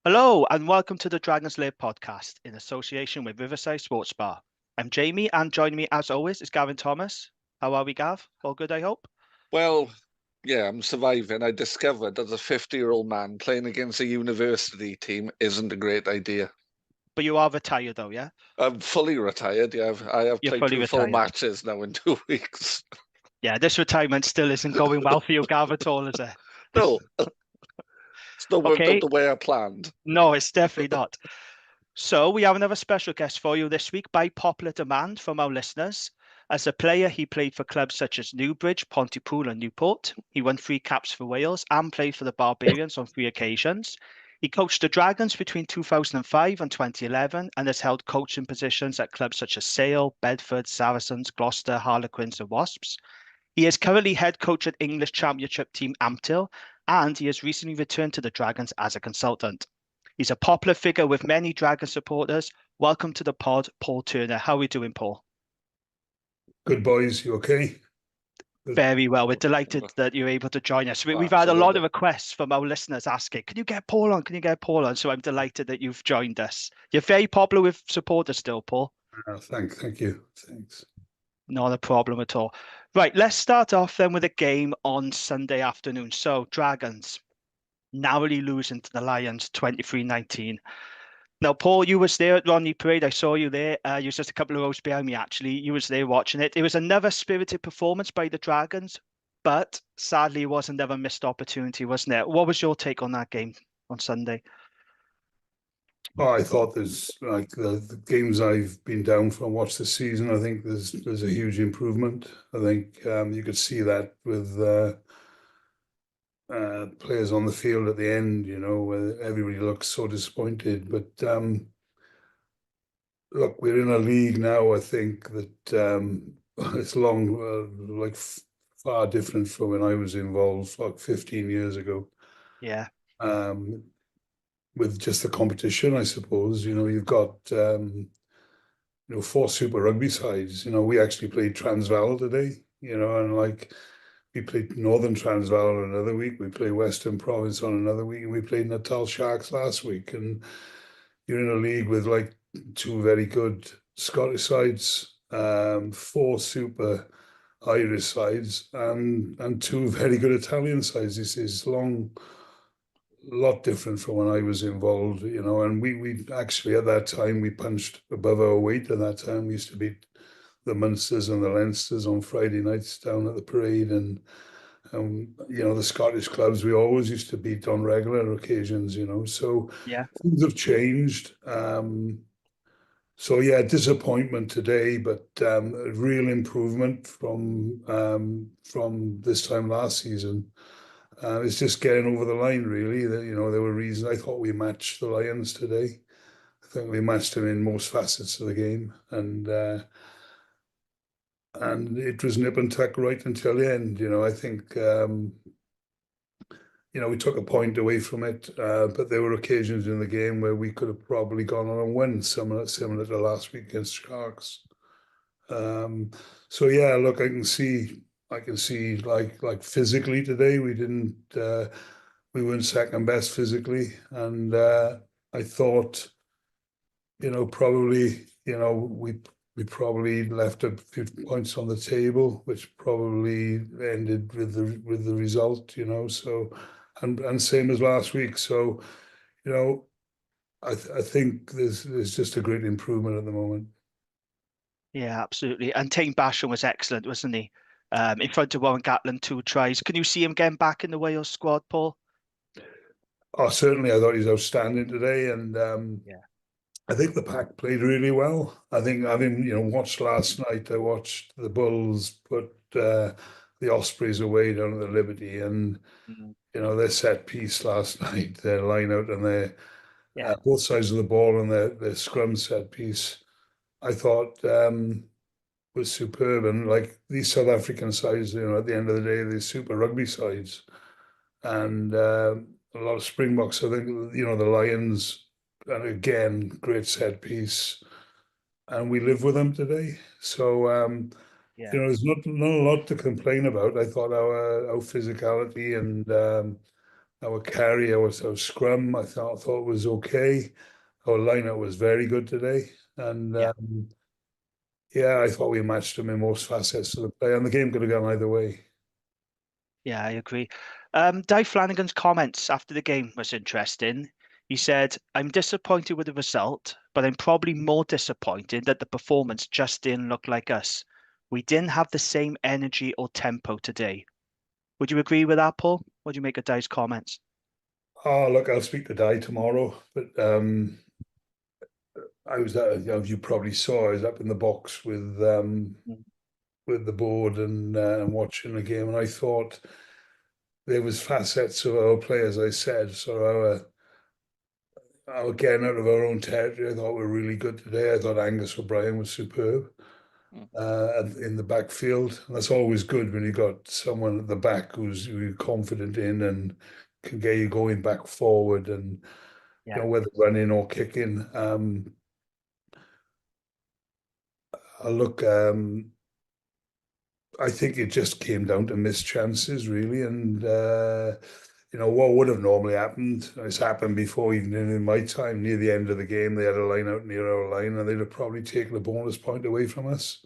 Hello and welcome to the Dragons podcast in association with Riverside Sports Bar. I'm Jamie and joining me as always is Gavin Thomas. How are we, Gav? All good, I hope? Well, yeah, I'm surviving. I discovered that a 50-year-old man playing against a university team isn't a great idea. But you are retired though, yeah? I'm fully retired. Yeah, I have You're played fully two full retired. matches now in 2 weeks. Yeah, this retirement still isn't going well for you, Gav, at all, is it? No, it's not worked out Okay, the way I planned. no, it's definitely not. So we have another special guest for you this week by popular demand from our listeners. As a player, he played for clubs such as Newbridge, Pontypool and Newport. He won 3 caps for Wales and played for the Barbarians on 3 occasions. He coached the Dragons between 2005 and 2011 and has held coaching positions at clubs such as Sale, Bedford, Saracens, Gloucester, Harlequins and Wasps. He is currently head coach at English Championship team Ampthill, and he has recently returned to the Dragons as a consultant. He's a popular figure with many Dragon supporters. Welcome to the pod, Paul Turner. How are we doing, Paul? Good, boys. You okay? Very well. We're delighted that you're able to join us. We've had a lot of requests from our listeners asking, can you get Paul on? Can you get Paul on? So I'm delighted that you've joined us. You're very popular with supporters still, Paul. Thank you. Thanks. Not a problem at all. Right, let's start off then with a game on Sunday afternoon. So Dragons narrowly losing to the Lions 23-19. Now, Paul, you was there at Rodney Parade. I saw you there. You was just a couple of rows behind me, actually. You was there watching it. It was another spirited performance by the Dragons, but sadly, it was another missed opportunity, wasn't it? What was your take on that game on Sunday? Oh, I thought there's like the games I've been down for and watched this season. I think there's a huge improvement. I think you could see that with players on the field at the end. You know, where everybody looks so disappointed. But look, we're in a league now. I think that it's far different from when I was involved like 15 years ago. Yeah. With just the competition, I suppose. You know, you've got 4 Super Rugby sides. You know, we actually played Transvaal today. You know, and like we played Northern Transvaal on another week. We played Western Province on another week, and we played Natal Sharks last week. And you're in a league with like 2 very good Scottish sides, 4 Super Irish sides, and 2 very good Italian sides. This is lot different from when I was involved, you know, and we actually at that time we punched above our weight. At that time we used to beat the Munsters and the Leinsters on Friday nights down at the parade, and you know, the Scottish clubs we always used to beat on regular occasions, you know. So yeah, things have changed. So yeah, disappointment today, but a real improvement from this time last season. It's just getting over the line, really. That, you know, there were reasons. I thought we matched the Lions today. I think we matched them in most facets of the game, and it was nip and tuck right until the end. You know, I think you know, we took a point away from it, but there were occasions in the game where we could have probably gone on and won, similar to last week against Sharks. So yeah, look, I can see like physically today we weren't second best physically, and I thought, you know, probably, you know, we probably left a few points on the table, which probably ended with the result, you know. So and same as last week. So, you know, I think there's just a great improvement at the moment. Yeah, absolutely. And Tane Basham was excellent, wasn't he? In front of Warren Gatland, 2 tries. Can you see him getting back in the Wales squad, Paul? Oh, certainly. I thought he was outstanding today, and yeah, I think the pack played really well. I think, having, you know, watched last night, I watched the Bulls put the Ospreys away down at the Liberty, and you know, their set piece last night, their line out and their both sides of the ball and their scrum set piece, I thought was superb. And like these South African sides, you know, at the end of the day, they're Super Rugby sides, and a lot of Springboks. I think, you know, the Lions, and again, great set piece, and we live with them today. So you know, there's not a lot to complain about. I thought our physicality and our carry, our scrum, I thought was okay. Our lineup was very good today, and Yeah. yeah, I thought we matched them in most facets of the play, and the game could have gone either way. Yeah, I agree. Dave Flanagan's comments after the game was interesting. He said, "I'm disappointed with the result, but I'm probably more disappointed that the performance just didn't look like us. We didn't have the same energy or tempo today." Would you agree with that, Paul? What do you make of Dave's comments? Oh, look, I'll speak to Di tomorrow, but I was, as you probably saw, I was up in the box with Mm. the board and watching the game, and I thought there was facets of our players. I said so. Our getting out of our own territory, I thought were really good today. I thought Angus O'Brien was superb in the backfield. And that's always good when you got someone at the back who's you're confident in and can get you going back forward and Yeah, whether running or kicking. Look, I think it just came down to missed chances, really, and what would have normally happened. It's happened before, even in my time. Near the end of the game, they had a line out near our line, and they'd have probably taken a bonus point away from us.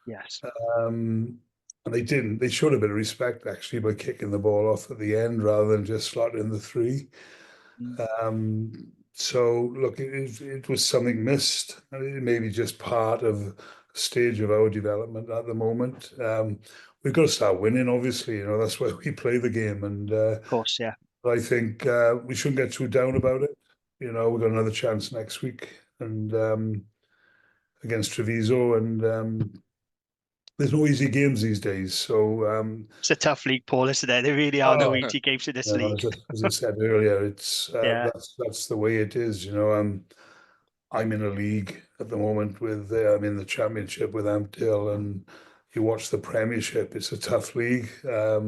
yes. And they didn't. They showed a bit of respect actually by kicking the ball off at the end rather than just slotting the three. Mm. So look, it was something missed. It may be just part of a stage of our development at the moment. We've got to start winning, obviously. That's why we play the game, and Of course, yeah. I think we shouldn't get too down about it. We've got another chance next week, and against Treviso, and there's no easy games these days. So It's a tough league, Paul, isn't it? There really are no oh, easy games in this league. as I said earlier, it's Yeah, that's the way it is. I'm in a league at the moment with I'm in the championship with Ampthill, and you watch the Premiership. It's a tough league. There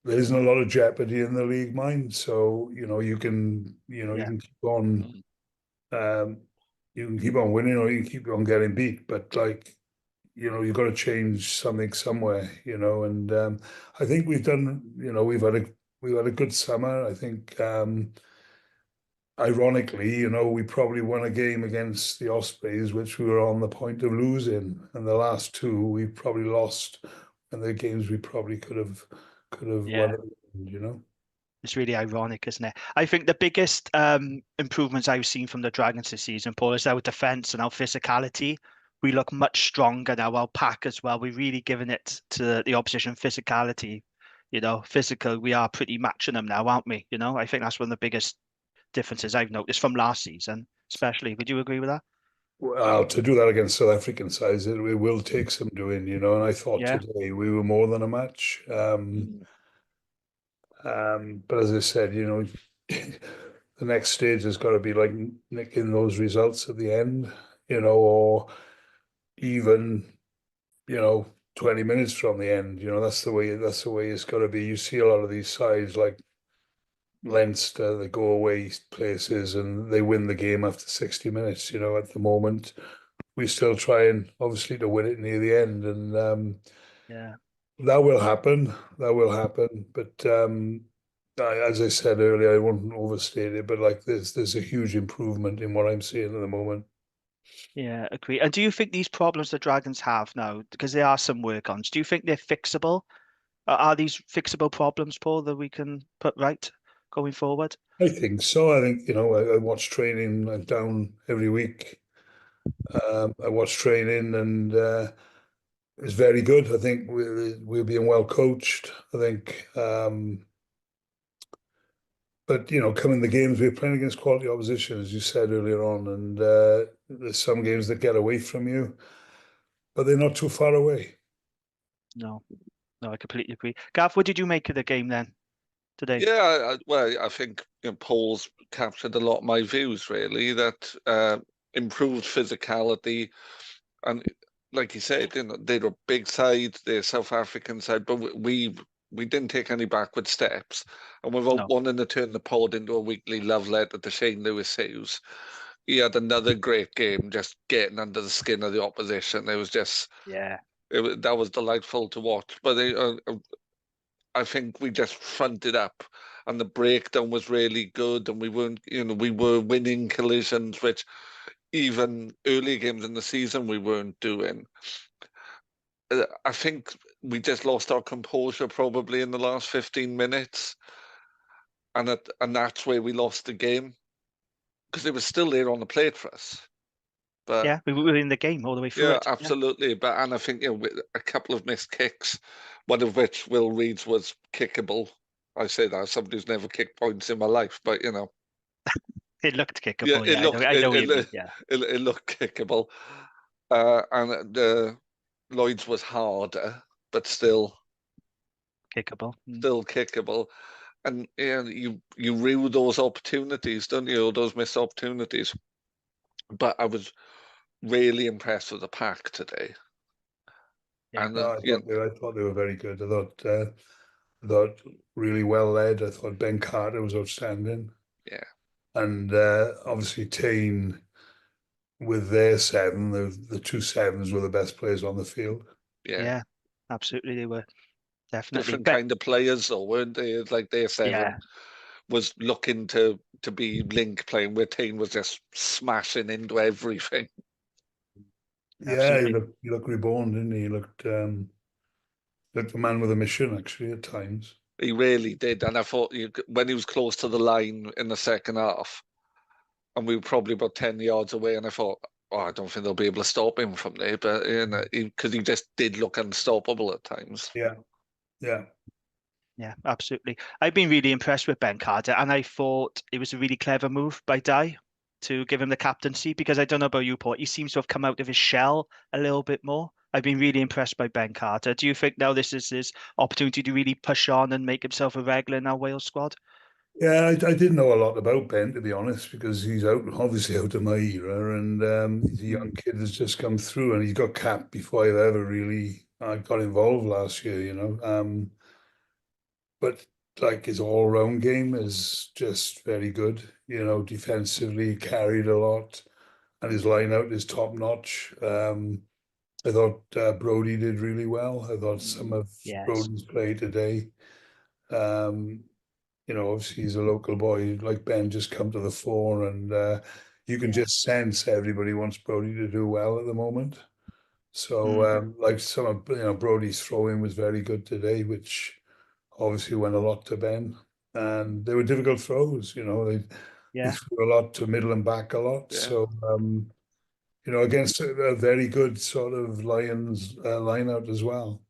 isn't a lot of jeopardy in the league, mind. So you yeah, can keep on um, winning, or you can keep on getting beat. But like you've got to change something somewhere. And I think we've done. We've had a good summer. I think. Ironically, we probably won a game against the Ospreys, which we were on the point of losing, and the last two we probably lost, and the games we probably could have yeah. won. It's really ironic, isn't it? I think the biggest improvements I've seen from the Dragons this season, Paul, is our defence and our physicality. We look much stronger now. Our pack as well. We're really giving it to the opposition physicality. Physical. We are pretty matching them now, aren't we? I think that's one of the biggest differences I've noticed from last season, especially. Would you agree with that? Well, to do that against South African sides, it will take some doing, and I thought Yeah. today we were more than a match. But as I said, the next stage has got to be like nicking those results at the end, or even, 20 minutes from the end. That's the way it's got to be. You see a lot of these sides like Leinster, they go away places and they win the game after 60 minutes. At the moment, we're still trying, obviously, to win it near the end, and Yeah. that will happen. That will happen. But as I said earlier, I won't overstate it. But like there's a huge improvement in what I'm seeing at the moment. Yeah, agree. And do you think these problems the Dragons have now, because there are some work-ons, do you think they're fixable? Are these fixable problems, Paul, that we can put right going forward? I think so. I think I watch training. I'm down every week. I watch training, and it's very good. I think we're being well coached. I think. But coming the games, we're playing against quality opposition, as you said earlier on, and there's some games that get away from you, but they're not too far away. No, I completely agree. Gav, what did you make of the game then today? Yeah, I think Paul's captured a lot of my views, really, that improved physicality. And like you said, they're a big side, they're South African side, but we didn't take any backward steps. And without No. wanting to turn the pod into a weekly love letter to Shane Lewis-Hughes, he had another great game, just getting under the skin of the opposition. It was just, Yeah. that was delightful to watch. But I think we just fronted up and the breakdown was really good, and we weren't, we were winning collisions, which even early games in the season we weren't doing. I think we just lost our composure probably in the last 15 minutes, and that's where we lost the game, because it was still there on the plate for us. But yeah, we were in the game all the way through yeah, it. absolutely. And I think with a couple of missed kicks, one of which Will Reed's was kickable. I say that as somebody who's never kicked points in my life, but It looked yeah, kickable. it Yeah, looked I know what you mean. Yeah, it looked kickable. And Lloyd's was harder, but still kickable. kickable. And you rue those opportunities, don't you? Those missed opportunities. But I was really impressed with the pack today. Yeah. And No, I thought they were very good. I thought really well led. I thought Ben Carter was outstanding. yeah, And obviously Tane with their seven, the two sevens were the best players on the field. Yeah, absolutely, they were definitely. Different kind of players, though, weren't they? Like their seven was looking to be link playing, where Tane was just smashing into everything. Yeah, he looked reborn, didn't he? He looked like a man with a mission, actually, at times. He really did. And I thought when he was close to the line in the second half, and we were probably about 10 yards away, and I thought, oh, I don't think they'll be able to stop him from there. But because he just did look unstoppable at times. Yeah, yeah. Yeah, absolutely. I've been really impressed with Ben Carter, and I thought it was a really clever move by Dai to give him the captaincy, because I don't know about you, Paul. He seems to have come out of his shell a little bit more. I've been really impressed by Ben Carter. Do you think now this is his opportunity to really push on and make himself a regular in our Wales squad? Yeah, I didn't know a lot about Ben, to be honest, because he's obviously out of my era, and he's a young kid that's just come through, and he's got capped before I ever really got involved last year. But like his all-round game is just very good. Defensively carried a lot, and his line out is top notch. I thought Brody did really well. I thought some of Brody's play today. Obviously he's a local boy, like Ben, just come to the fore, and you can just sense everybody wants Brody to do well at the moment. So like some of Brody's throwing was very good today, which obviously went a lot to Ben, and they were difficult throws. They threw a lot to middle and back a lot. Yeah. So against a very good sort of Lions line out as well.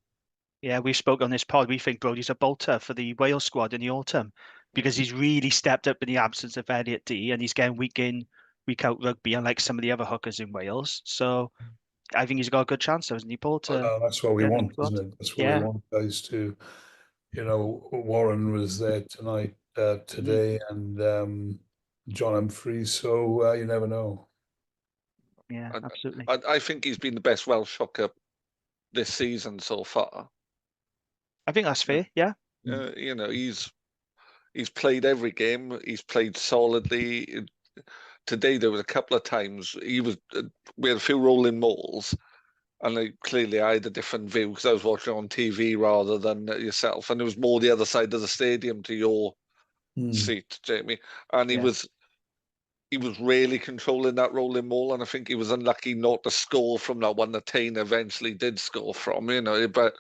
Yeah, we spoke on this pod. We think Brody's a bolter for the Wales squad in the autumn, because he's really stepped up in the absence of Elliot D, and he's getting week in, week out rugby, unlike some of the other hookers in Wales. So I think he's got a good chance, hasn't he, Paul? That's what we want, isn't it? That's what we want guys to. Warren was there today, and John Humphreys. So you never know. Yeah, absolutely. I think he's been the best Welsh hooker this season so far. I think that's fair. Yeah. He's played every game. He's played solidly. Today there was a couple of times we had a few rolling mauls, and clearly I had a different view because I was watching on TV rather than yourself, and it was more the other side of the stadium to your seat, Jamie. And he was really controlling that rolling maul, and I think he was unlucky not to score from that one that Tane eventually did score from. But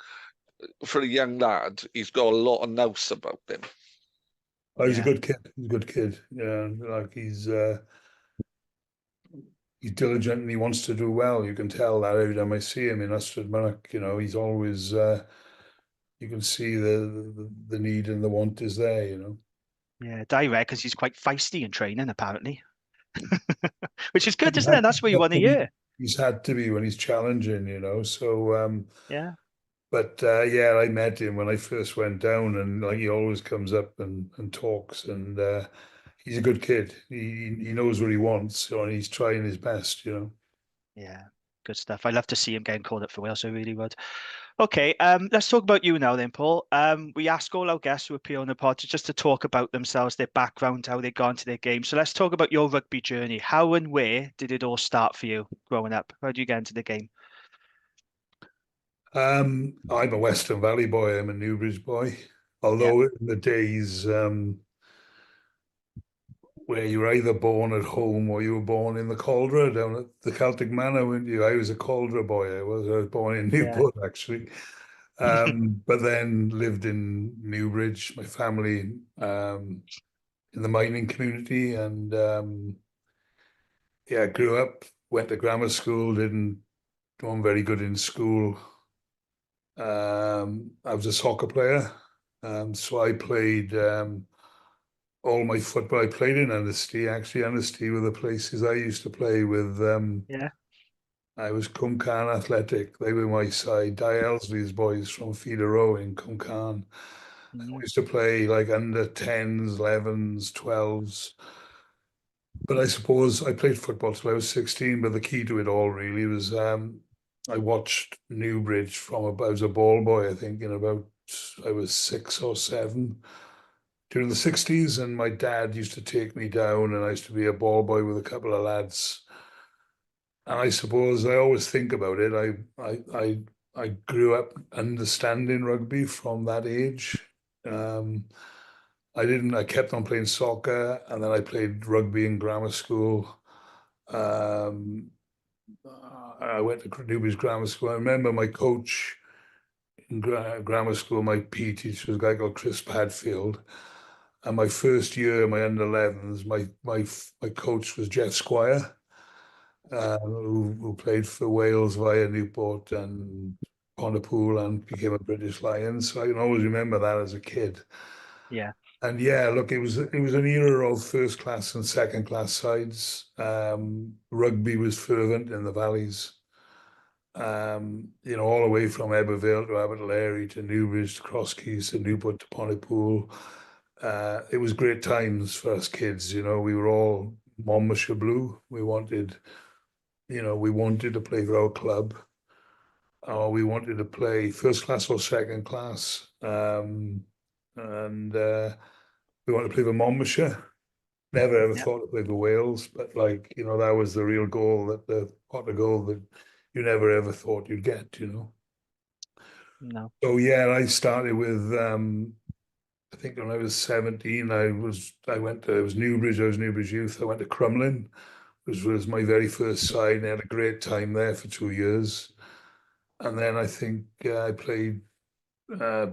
for a young lad, he's got a lot of nous about him. Oh, he's a good kid. He's a good kid. Yeah, like he's diligent and he wants to do well. You can tell that every time I see him in Ystrad Mynach. He's always you can see the need and the want is there. Yeah, Dai reckons he's quite feisty in training, apparently, which is good, isn't it? That's what you want to hear. He's had to be when he's challenging. So yeah. But I met him when I first went down, and like he always comes up and talks, and he's a good kid. He knows what he wants, and he's trying his best. Yeah, good stuff. I love to see him getting called up for Wales. I really would. Okay, let's talk about you now then, Paul. We ask all our guests who appear on the pod just to talk about themselves, their background, how they got into their game. So let's talk about your rugby journey. How and where did it all start for you growing up? How did you get into the game? I'm a Western Valley boy. I'm a Newbridge boy. Although in the days, where you were either born at home or you were born in the Caldera down at the Celtic Manor, weren't you? I was a Caldera boy. I was born in Newport, actually. But then lived in Newbridge, my family in the mining community, and yeah, grew up, went to grammar school, didn't do very good in school. I was a soccer player, so I played all my football. I played in Understee, actually. Understee were the places I used to play with. Yeah. I was Cumcan Athletic. They were my side. Di Elsley's boys from Feeder Row in Cumcan. I used to play like under 10s, 11s, 12s. But I suppose I played football till I was 16, but the key to it all really was I watched Newbridge from about, I was a ball boy, I think, I was 6 or 7 during the 60s, and my dad used to take me down, and I used to be a ball boy with a couple of lads. And I suppose I always think about it. I grew up understanding rugby from that age. I kept on playing soccer, and then I played rugby in grammar school. I went to Newby's Grammar School. I remember my coach in grammar school, my PE teacher was a guy called Chris Padfield. And my first year, my under-11s, my coach was Jeff Squire, who played for Wales via Newport and Pontypool and became a British Lion. So I can always remember that as a kid. Yeah. And yeah, look, it was an era of first class and second class sides. Rugby was fervent in the valleys. All the way from Ebervale to Abertillery to Newbridge to Crosskeys to Newport to Pontypool. It was great times for us kids. We were all Monmouthshire blue. We wanted to play for our club, or we wanted to play first class or second class. And we wanted to play for Monmouthshire. Never ever thought to play for Wales, but that was the real goal, the pot of gold that you never ever thought you'd get, No. So yeah, I started with I think when I was 17, it was Newbridge, I was Newbridge Youth. I went to Crumlin, which was my very first side, and I had a great time there for 2 years. And then I think I played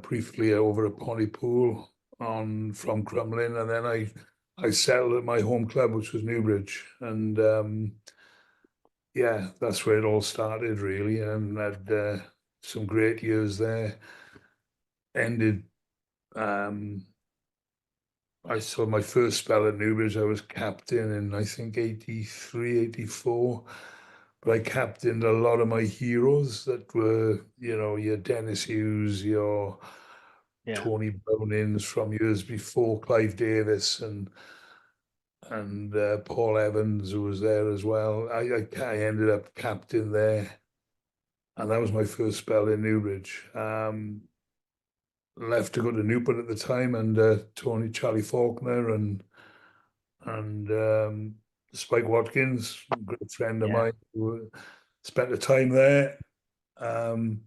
briefly over at Pontypool from Crumlin, and then I settled at my home club, which was Newbridge, and yeah, that's where it all started really, and had some great years there. Ended. I saw my first spell at Newbridge. I was captain in I think 83, 84. But I captained a lot of my heroes that were, your Dennis Hughes, your Tony Brownings from years before, Clive Davis and Paul Evans, who was there as well. I ended up captain there, and that was my first spell in Newbridge. Left to go to Newport at the time, and Charlie Faulkner and Spike Watkins, a great friend of mine, who spent the time there. And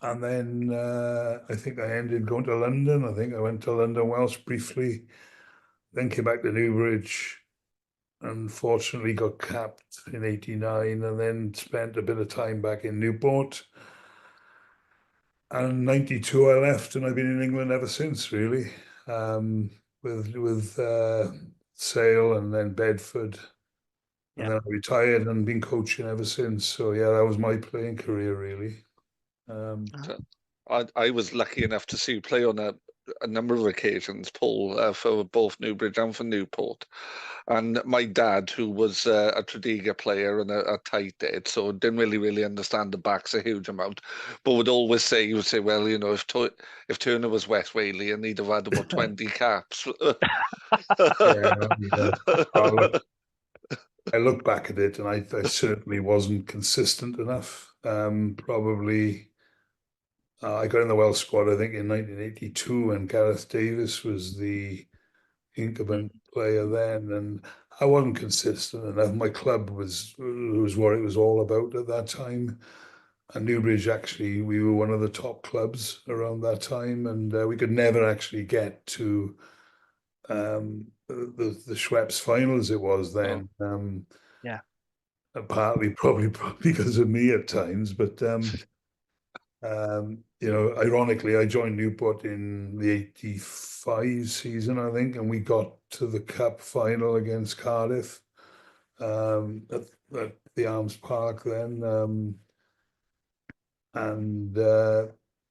then I think I ended going to London. I think I went to London Welsh briefly, then came back to Newbridge. Unfortunately, got capped in '89, and then spent a bit of time back in Newport. And in '92, I left, and I've been in England ever since, really, with Sale and then Bedford. And then I retired and been coaching ever since. So yeah, that was my playing career, really. I was lucky enough to see you play on a number of occasions, Paul, for both Newbridge and for Newport. And my dad, who was a Tredegar player and a tight head, so didn't really understand the backs a huge amount, but he would say, well, if Turner was West Walian, he'd have had about 20 caps. I look back at it, and I certainly wasn't consistent enough. Probably. I got in the Welsh squad, I think, in 1982, and Gareth Davis was the incumbent player then, and I wasn't consistent enough. My club was what it was all about at that time. And Newbridge, actually, we were one of the top clubs around that time, and we could never actually get to the the Schweppes finals it was then. Yeah. And partly probably because of me at times, but ironically, I joined Newport in the '85 season, I think, and we got to the cup final against Cardiff at the Arms Park then.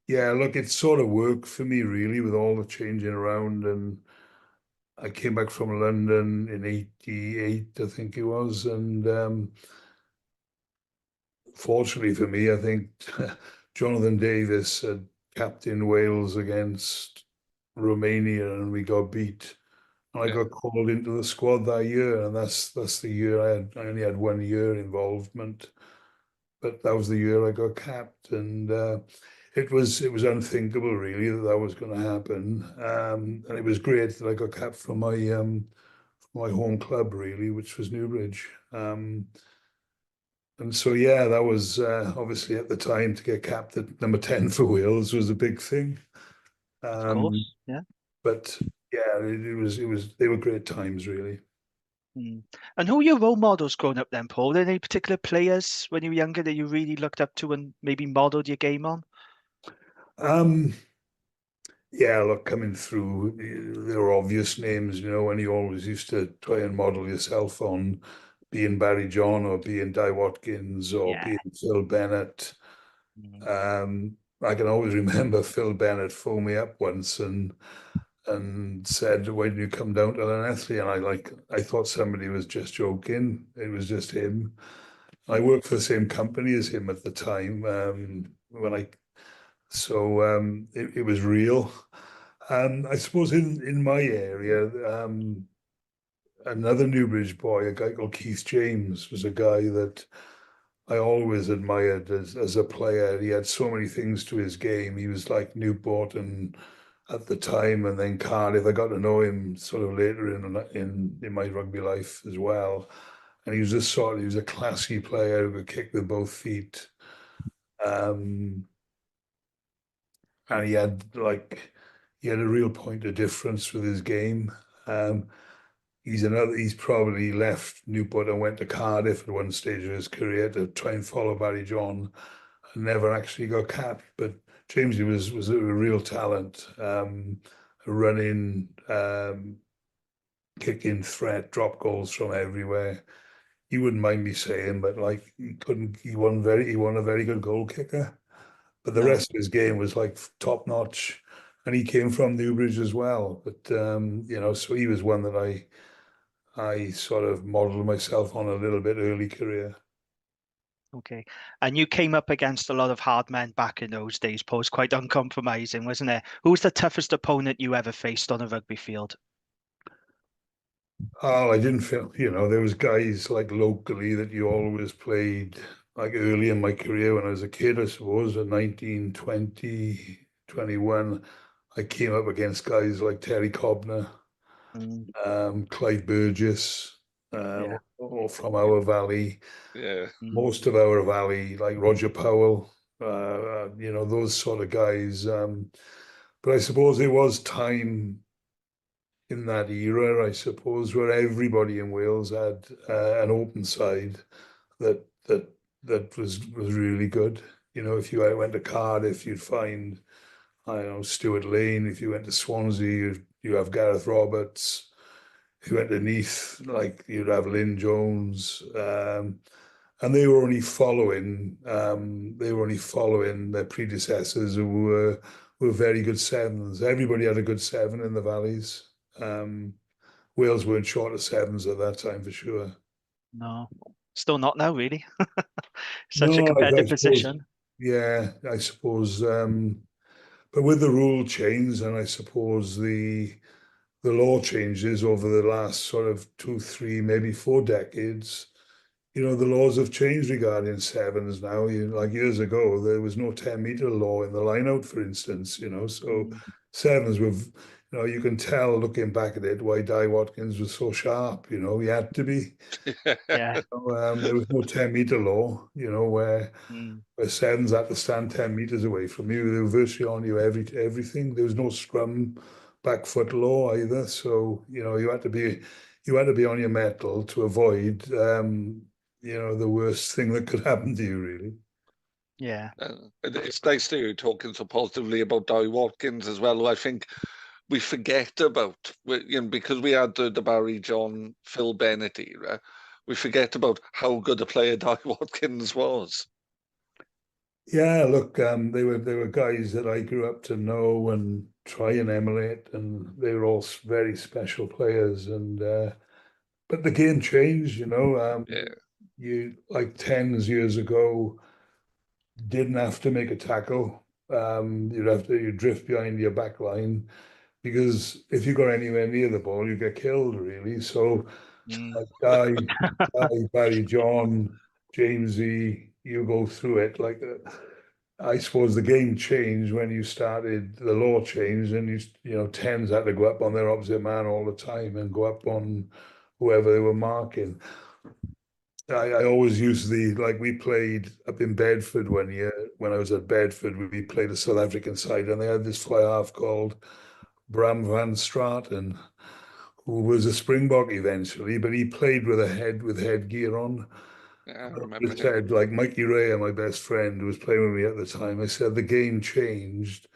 Yeah, look, it sort of worked for me really with all the changing around, and I came back from London in '88, I think it was, and fortunately for me, I think Jonathan Davis had captained Wales against Romania, and we got beat. And I got called into the squad that year, and that's the year I only had 1 year involvement, but that was the year I got capped, and it was unthinkable really that was going to happen, and it was great that I got capped for my home club really, which was Newbridge. And so, yeah, that was obviously at the time to get capped at number 10 for Wales was a big thing. Of course, yeah. But yeah, they were great times, really. And who were your role models growing up then, Paul? Were there any particular players when you were younger that you really looked up to and maybe modelled your game on? Yeah, look, coming through, there were obvious names, and you always used to try and model yourself on being Barry John or being Di Watkins or being Phil Bennett. I can always remember Phil Bennett phoned me up once and said, "Why didn't you come down to Llanelli?" And I thought somebody was just joking. It was just him. I worked for the same company as him at the time. It was real. I suppose in my area, another Newbridge boy, a guy called Keith James, was a guy that I always admired as a player. He had so many things to his game. He was like Newport and at the time, and then Cardiff. I got to know him sort of later in my rugby life as well. And he was he was a classy player who could kick with both feet. And he had a real point of difference with his game. He's probably left Newport and went to Cardiff at one stage of his career to try and follow Barry John, and never actually got capped. But Jamesy was a real talent, running, kicking threat, drop goals from everywhere. You wouldn't mind me saying, but he won a very good goal kicker. But the rest of his game was like top notch, and he came from Newbridge as well. But so he was one that I sort of modelled myself on a little bit early career. Okay. And you came up against a lot of hard men back in those days, Paul. It was quite uncompromising, wasn't it? Who was the toughest opponent you ever faced on a rugby field? Oh, I didn't feel, there was guys like locally that you always played like early in my career when I was a kid, I suppose, at 19, 20, 21. I came up against guys like Terry Cobner, Clive Burgess, or from our valley. Yeah. Most of our valley, like Roger Powell, those sort of guys. But I suppose there was time in that era, I suppose, where everybody in Wales had an open side that was really good. If you went to Cardiff, you'd find, I don't know, Stuart Lane. If you went to Swansea, you have Gareth Roberts. If you went to Neath, you'd have Lynn Jones. And they were only following their predecessors who were very good sevens. Everybody had a good seven in the valleys. Wales weren't short of sevens at that time for sure. No, still not now, really. Such a competitive position. Yeah, I suppose. But with the rule change, and I suppose the law changes over the last sort of 2, 3, maybe 4 decades, the laws have changed regarding sevens now. Like years ago, there was no 10-meter law in the line-out, for instance, so sevens were, you can tell looking back at it why Di Watkins was so sharp, he had to be. Yeah. There was no 10-meter law, where sevens had to stand 10 meters away from you. They were virtually on you everything. There was no scrum back foot law either. So, you had to be on your mettle to avoid, the worst thing that could happen to you, really. Yeah. It's nice to hear you talking so positively about Dowie Watkins as well, who I think we forget about, because we had the Barry John, Phil Bennett era. We forget about how good a player Dowie Watkins was. Yeah, look, they were guys that I grew up to know and try and emulate, and they were all very special players. And but the game changed, Yeah. You like tens years ago didn't have to make a tackle. You drift behind your back line, because if you got anywhere near the ball, you get killed, really. So like Barry John, Jamesy, you go through it like. I suppose the game changed when you started, the law changed, and tens had to go up on their opposite man all the time and go up on whoever they were marking. I always used we played up in Bedford one year when I was at Bedford. We played the South African side, and they had this fly half called Bram van Straten, who was a Springbok eventually, but he played with headgear on. Yeah, I remember him. Said, like Mikey Ray, my best friend who was playing with me at the time, I said the game changed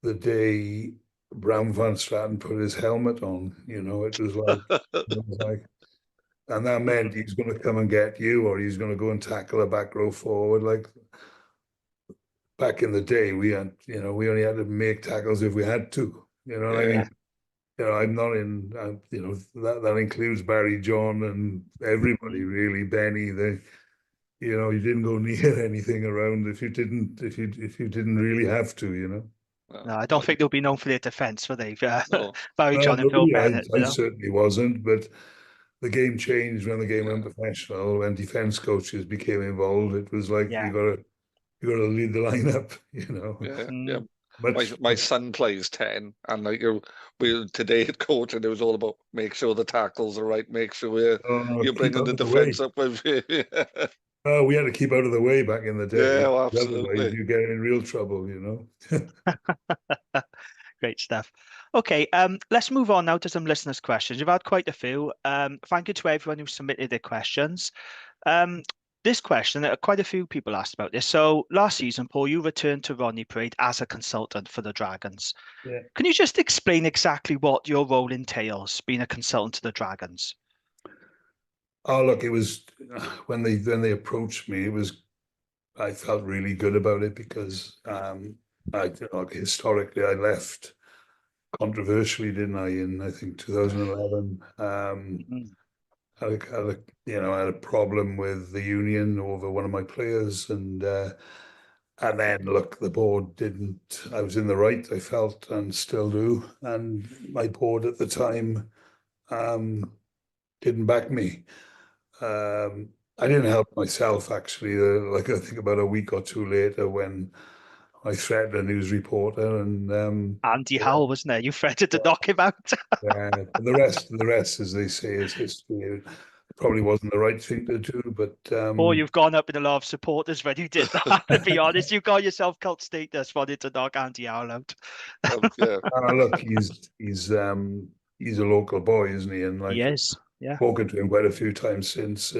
the day Bram van Straten put his helmet on. It was like, and that meant he's going to come and get you, or he's going to go and tackle a back row forward. Like back in the day, we only had to make tackles if we had to. You know what I mean? I'm not in. That includes Barry John and everybody really. Benny, you didn't go near anything around if you didn't really have to. No, I don't think they'll be known for their defence, will they? No. Barry John and Phil Bennett. I certainly wasn't, but the game changed when the game went professional. When defence coaches became involved, it was like you got to lead the lineup. Yeah. My son plays 10, and we today at coach, and it was all about make sure the tackles are right, make sure you're bringing the defence up with you. We had to keep out of the way back in the day. Yeah, well, absolutely. Otherwise, you get in real trouble, Great stuff. Okay, let's move on now to some listeners' questions. You've had quite a few. Thank you to everyone who submitted their questions. This question, quite a few people asked about this. So last season, Paul, you returned to Rodney Parade as a consultant for the Dragons. Yeah. Can you just explain exactly what your role entails, being a consultant to the Dragons? Oh, look, it was when they approached me, I felt really good about it because historically I left controversially, didn't I, in I think 2011. I had a problem with the union over one of my players, and then look, the board didn't. I was in the right, I felt, and still do, and my board at the time didn't back me. I didn't help myself, actually. I think about a week or two later, when I threatened a news reporter, and Andy Howell, wasn't there? You threatened to knock him out. and the rest, as they say, is history. It probably wasn't the right thing to do, but Or you've gone up in a lot of supporters when you did that. To be honest, you got yourself cult status, wanted to knock Andy Howell out. Look, he's a local boy, isn't he? And He is. Yeah. Spoken to him quite a few times since.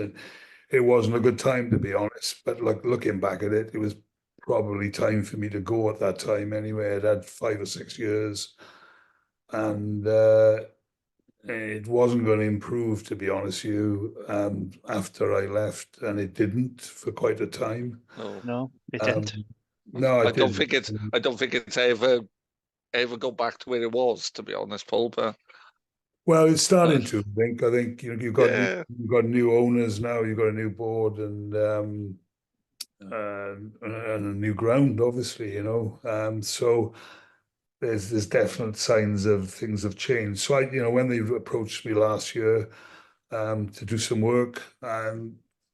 It wasn't a good time, to be honest. But looking back at it, it was probably time for me to go at that time anyway. I'd had 5 or 6 years, and it wasn't going to improve, to be honest with you, after I left, and it didn't for quite a time. No, it didn't. No, I don't think it's ever go back to where it was, to be honest, Paul. But well, it's starting to. I think you've got new owners now. You've got a new board and a new ground, obviously. So there's definite signs of things have changed. So when they approached me last year to do some work, I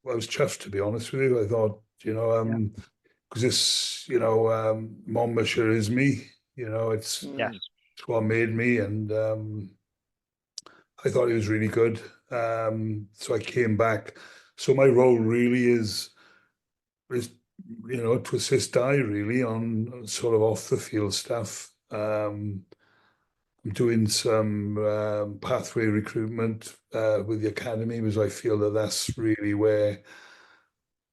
was chuffed, to be honest with you. I thought, because this, Monmouthshire is me. It's what made me, and I thought it was really good. So I came back. So my role really is to assist Di really on sort of off the field stuff. doing some pathway recruitment with the academy, because I feel that that's really where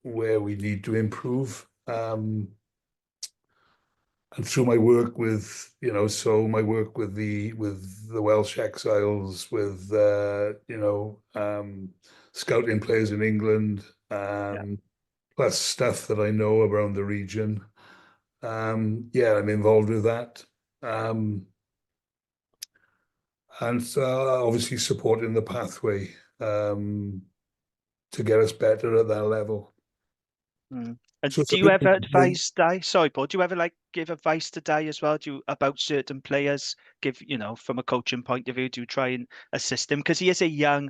we need to improve. And through my work with, so my work with the Welsh exiles, with scouting players in England, plus stuff that I know around the region. I'm involved with that. And obviously supporting the pathway to get us better at that level. Mm. And So do you ever advise Di? Sorry, Paul. Do you ever give advice to Di as well? Do you, about certain players? Give from a coaching point of view, do you try and assist him, because he is a young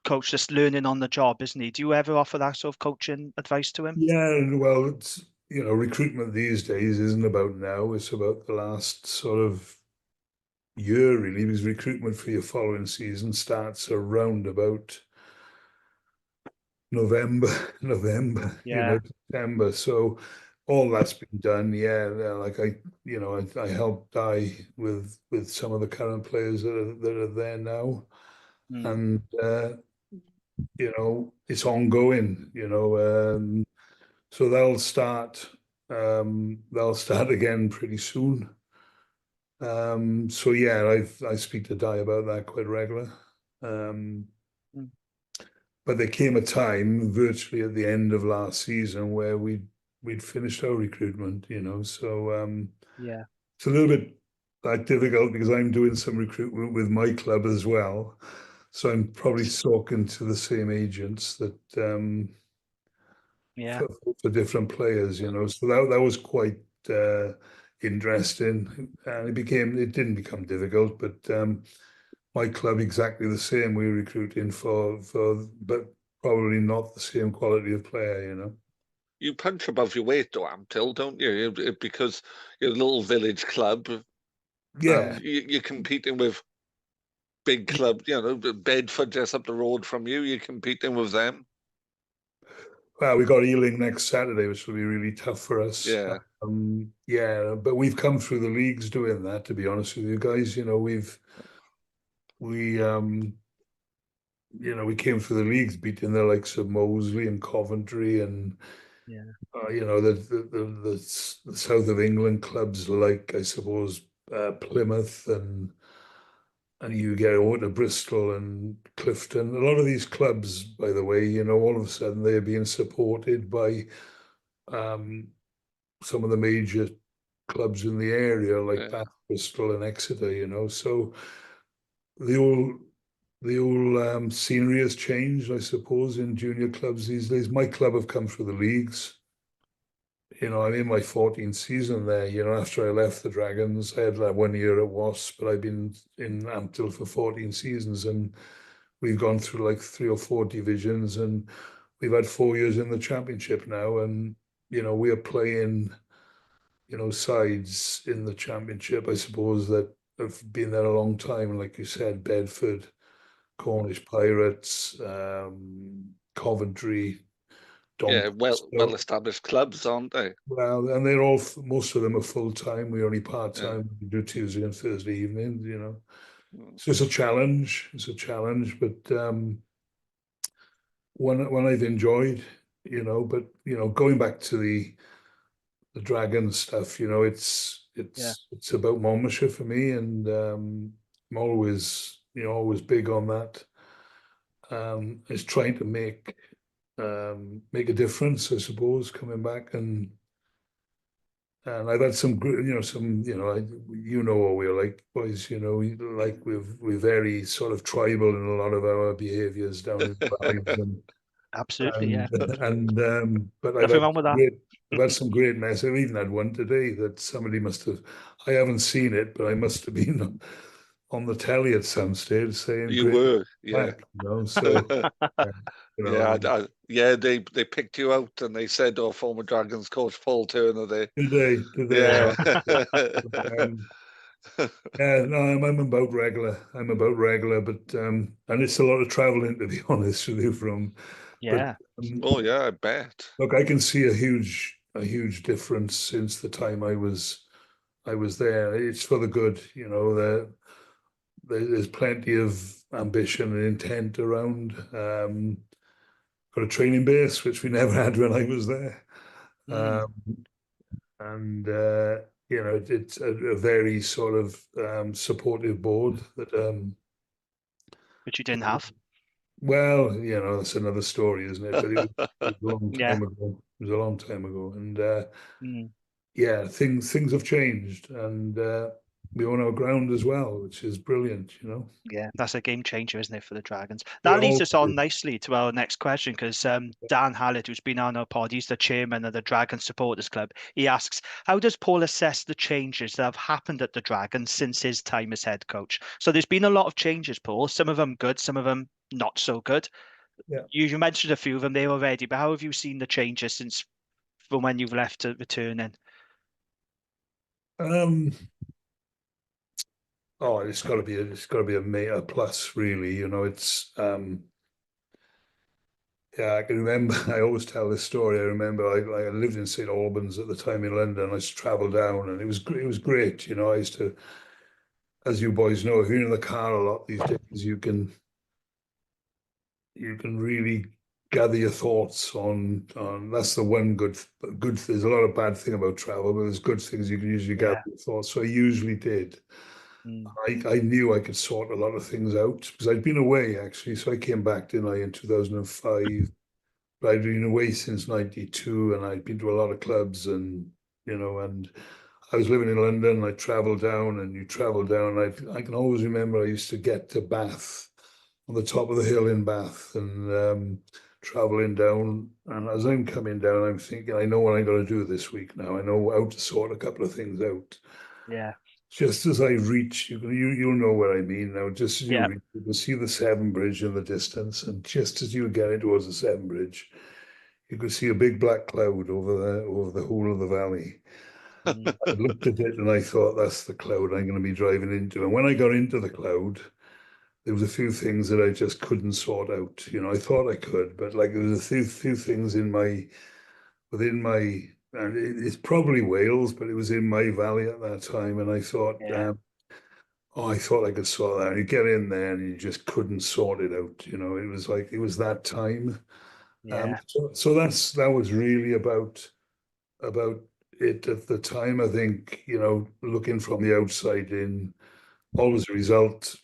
coach just learning on the job, isn't he? Do you ever offer that sort of coaching advice to him? Yeah, well, it's recruitment these days isn't about now; it's about the last sort of year, really, because recruitment for your following season starts around about November, December. So all that's been done. Yeah, like I helped Di with some of the current players that are there now, and it's ongoing. So they'll start again pretty soon. So yeah, I speak to Di about that quite regular. But there came a time, virtually at the end of last season, where we'd finished our recruitment, So it's a little bit difficult, because I'm doing some recruitment with my club as well. So I'm probably talking to the same agents that for different players, So that was quite interesting, and it didn't become difficult, but my club exactly the same. We're recruiting but probably not the same quality of player, You punch above your weight, though, Ampthill, don't you? Because you're a little village club. Yeah. You're competing with big club, Bedford just up the road from you. You're competing with them. Well, we got Ealing next Saturday, which will be really tough for us. Yeah. But we've come through the leagues doing that, to be honest with you guys. We came through the leagues beating the likes of Moseley and Coventry, and the south of England clubs, like, I suppose, Plymouth, and you get over to Bristol and Clifton. A lot of these clubs, by the way, all of a sudden they're being supported by some of the major clubs in the area, like Bath, Bristol, and Exeter. So the whole scenery has changed, I suppose, in junior clubs these days. My club have come through the leagues. I'm in my 14th season there. After I left the Dragons, I had 1 year at Wasps, but I've been in Ampthill for 14 seasons, and we've gone through like 3 or 4 divisions, and we've had 4 years in the championship now, and we are playing sides in the championship, I suppose, that have been there a long time, like you said, Bedford, Cornish Pirates, Coventry, well established clubs, aren't they? Well, and they're all, most of them are full time. We're only part time. We do Tuesday and Thursday evenings. So it's a challenge. But one I've enjoyed. But going back to the Dragon stuff, it's about Monmouthshire for me, and I'm always big on that. It's trying to make a difference, I suppose, coming back, and I've had some good, what we're like, boys. We're very sort of tribal in a lot of our behaviours down in the vibes, and absolutely, but nothing wrong with that. I've had some great mess. I've even had one today that somebody must have. I haven't seen it, but I must have been on the telly at some stage saying you were, yeah. Back, so they picked you out, and they said, "Oh, former Dragons coach Paul Turner." Did they? Yeah. No, I'm about regular. But and it's a lot of traveling, to be honest with you. I bet. Look, I can see a huge difference since the time I was there. It's for the good, there's plenty of ambition and intent around. Got a training base, which we never had when I was there. And you know, it's a very sort of supportive board that which you didn't have. well, you know, that's another story, isn't it? But it was a long Yeah. time ago. It was a long time ago, and Mm. yeah, things have changed, and we own our ground as well, which is brilliant, you know. Yeah, that's a game changer, isn't it, for the Dragons? Yeah, That leads us on hopefully. nicely to our next question because Dan Hallett, who's been on our pod, he's the chairman of the Dragons Supporters Club. He asks, how does Paul assess the changes that have happened at the Dragons since his time as head coach? So there's been a lot of changes, Paul. Some of them good, some of them not so good. Yeah. You mentioned a few of them there already, but how have you seen the changes since from when you've left to returning? Oh, it's got to be a plus, really. You know, it's yeah, I can remember. I always tell this story. I remember I lived in St Albans at the time in London. I used to travel down, and it was great. You know, I used to, as you boys know, if you're in the car a lot these days, you can really gather your thoughts on that's the one good. There's a lot of bad thing about travel, but there's good things you can usually gather your thoughts. So I usually did. I knew I could sort a lot of things out because I'd been away actually. So I came back, didn't I, in 2005. But I'd been away since '92, and I'd been to a lot of clubs, and you know, and I was living in London. I travelled down, and you travel down. I can always remember I used to get to Bath, on the top of the hill in Bath, and traveling down. And as I'm coming down, I'm thinking, I know what I got to do this week now. I know how to sort a couple of things out. Yeah. Just as I reach, you'll know what I mean now. Just as you Yeah. reach, you can see the Severn Bridge in the distance, and just as you were getting towards the Severn Bridge, you could see a big black cloud over the whole of the valley. I looked at it and I thought, that's the cloud I'm going to be driving into. And when I got into the cloud, there was a few things that I just couldn't sort out. You know, I thought I could, but like there was a few things within my, and it's probably Wales, but it was in my valley at that time. And I thought, oh, I thought I could sort that out. You get in there and you just couldn't sort it out. You know, it was like, it was that time. So that was really about it at the time. I think, you know, looking from the outside in, always a result,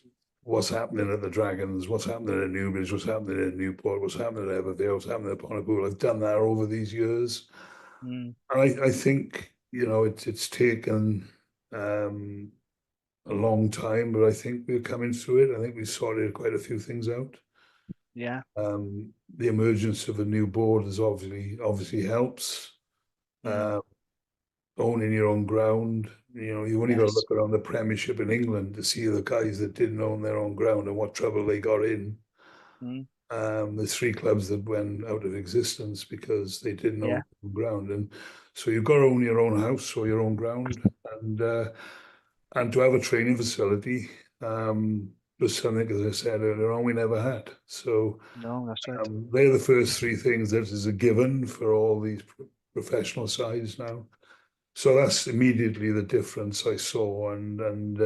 what's happening at the Dragons, what's happening at Newbridge, what's happening at Newport, what's happening at Ampthill, what's happening at Pontypool. I've done that over these years. And I think, you know, it's taken a long time, but I think we're coming through it. I think we sorted quite a few things out. Yeah. The emergence of a new board has obviously helps. Owning your own ground, you know, you only got to look around the Premiership in England to see the guys that didn't own their own ground and what trouble they got in. There's 3 clubs that went out of existence because they didn't own their own ground, and so you've got to own your own house or your own ground, and to have a training facility was something, as I said earlier on, we never had. So no, that's right. They're the first 3 things that is a given for all these professional sides now. So that's immediately the difference I saw, and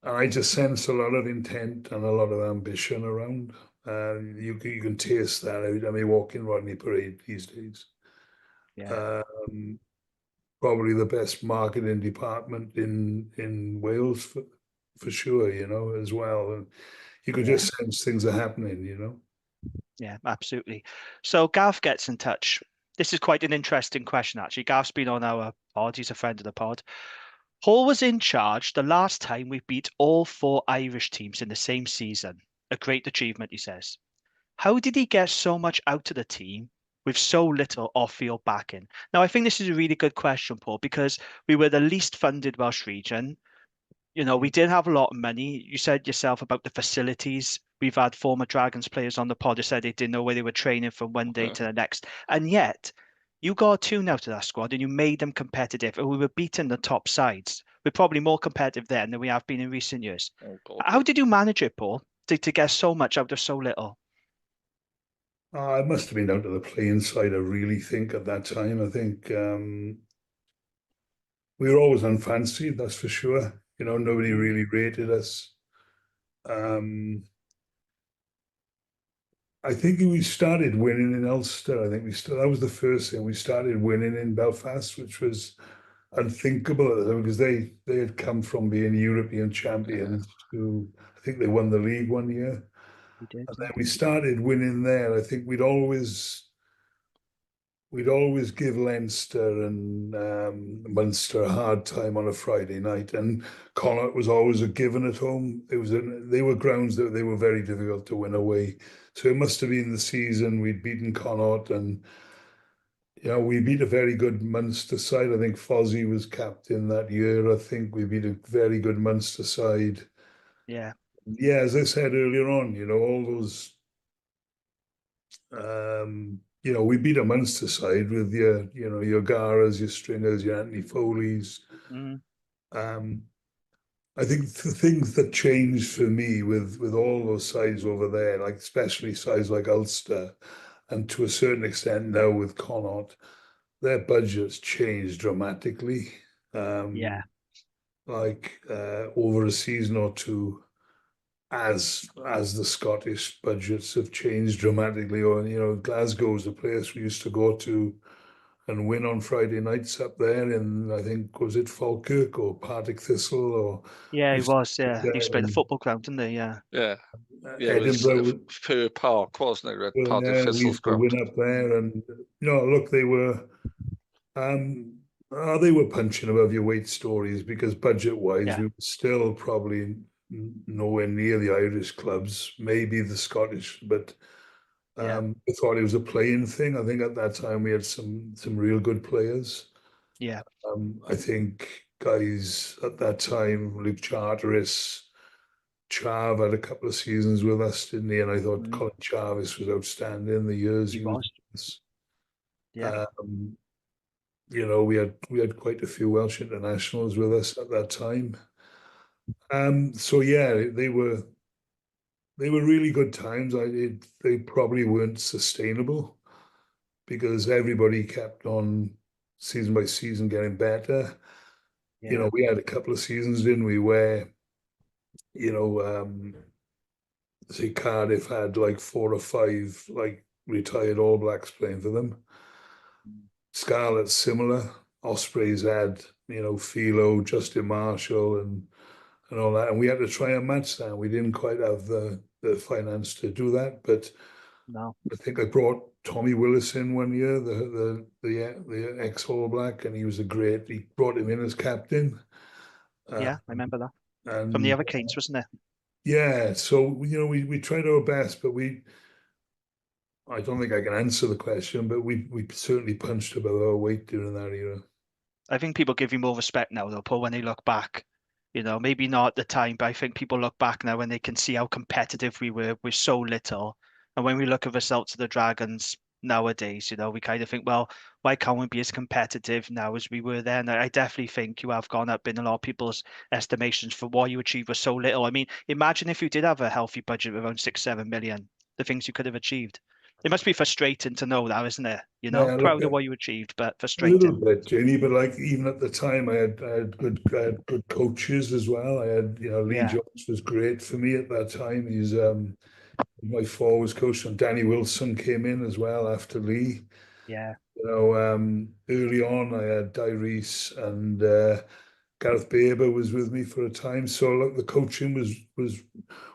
I just sense a lot of intent and a lot of ambition around. You can taste that. I mean, walking Rodney Parade these days. Probably the best marketing department in Wales for sure, you know, as well. And you could just sense things are happening, you know. Yeah, absolutely. So Gav gets in touch. This is quite an interesting question, actually. Gav's been on our pod. He's a friend of the pod. Paul was in charge the last time we beat all 4 Irish teams in the same season. A great achievement, he says. How did he get so much out of the team with so little off-field backing? Now, I think this is a really good question, Paul, because we were the least funded Welsh region. You know, we didn't have a lot of money. You said yourself about the facilities. We've had former Dragons players on the pod who said they didn't know where they were training from one day to the next. And yet, you got a tune out of that squad and you made them competitive. And we were beating the top sides. We're probably more competitive then than we have been in recent years. How did you manage it, Paul, to get so much out of so little? It must have been down to the playing side, I really think, at that time. I think we were always unfancied, that's for sure. You know, nobody really rated us. I think we started winning in Ulster. I think that was the first thing. We started winning in Belfast, which was unthinkable at the time because they had come from being European champions to, I think they won the league one year. We did. And then we started winning there. I think we'd always give Leinster and Munster a hard time on a Friday night, and Connacht was always a given at home. They were grounds that they were very difficult to win away. So it must have been the season we'd beaten Connacht, and we beat a very good Munster side. I think Fozzie was captain that year. I think we beat a very good Munster side. Yeah. Yeah, as I said earlier on, all those. We beat a Munster side with your Garas, your Stringers, your Anthony Foleys. I think the things that changed for me with all those sides over there, like especially sides like Ulster, and to a certain extent now with Connacht, their budgets changed dramatically. Like over a season or two, as the Scottish budgets have changed dramatically. Or Glasgow's a place we used to go to and win on Friday nights up there, and I think was it Falkirk or Partick Thistle or It was. Yeah, you played the football ground, didn't they? Yeah. Yeah. It Edinburgh was Fir Park, wasn't it? Partick we Thistle's used to ground. win up there, and look, they were punching above your weight stories because budget-wise, we were still probably nowhere near the Irish clubs, maybe the Scottish, but I thought it was a playing thing. I think at that time we had some real good players. Yeah. I think guys at that time, Luke Charteris, Chav had a couple of seasons with us, didn't he? And I thought Colin Jarvis was outstanding the years he was with us. Yeah. We had quite a few Welsh internationals with us at that time. So yeah, they were really good times. They probably weren't sustainable because everybody kept on season by season getting better. Yeah. We had a couple of seasons, didn't we, where say Cardiff had like 4 or 5 like retired All Blacks playing for them. Scarlet's similar. Ospreys had Philo, Justin Marshall, and all that, and we had to try and match that. We didn't quite have the finance to do that, but I think I brought Tommy Willis in one year, the ex All Black, and he was he brought him in as captain. I remember that. And from the other Canes, wasn't it? Yeah, so we tried our best, but I don't think I can answer the question, but we certainly punched above our weight during that era. I think people give you more respect now, though, Paul, when they look back. Maybe not at the time, but I think people look back now and they can see how competitive we were with so little. And when we look at the results of the Dragons nowadays, we kind of think, well, why can't we be as competitive now as we were then? I definitely think you have gone up in a lot of people's estimations for what you achieved with so little. I mean, imagine if you did have a healthy budget of around 6-7 million, the things you could have achieved. It must be frustrating to know that, isn't it? Proud of what you achieved, but frustrating. A little bit, Jamie, but like even at the time, I had good coaches as well. I had, Lee Jones was great for me at that time. He's my forwards coach, and Danny Wilson came in as well after Lee. Yeah. Early on, I had Di Rees and Gareth Baber was with me for a time. So look, the coaching was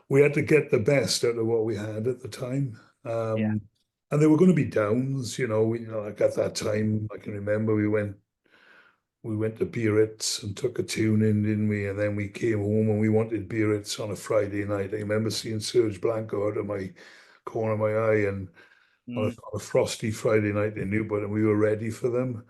we had to get the best out of what we had at the time. And there were going to be downs, like at that time, I can remember we went to Biarritz and took a tune in, didn't we? And then we came home and we wanted Biarritz on a Friday night. I remember seeing Serge Blanco out of my corner of my eye and on a frosty Friday night in Newport, and we were ready for them.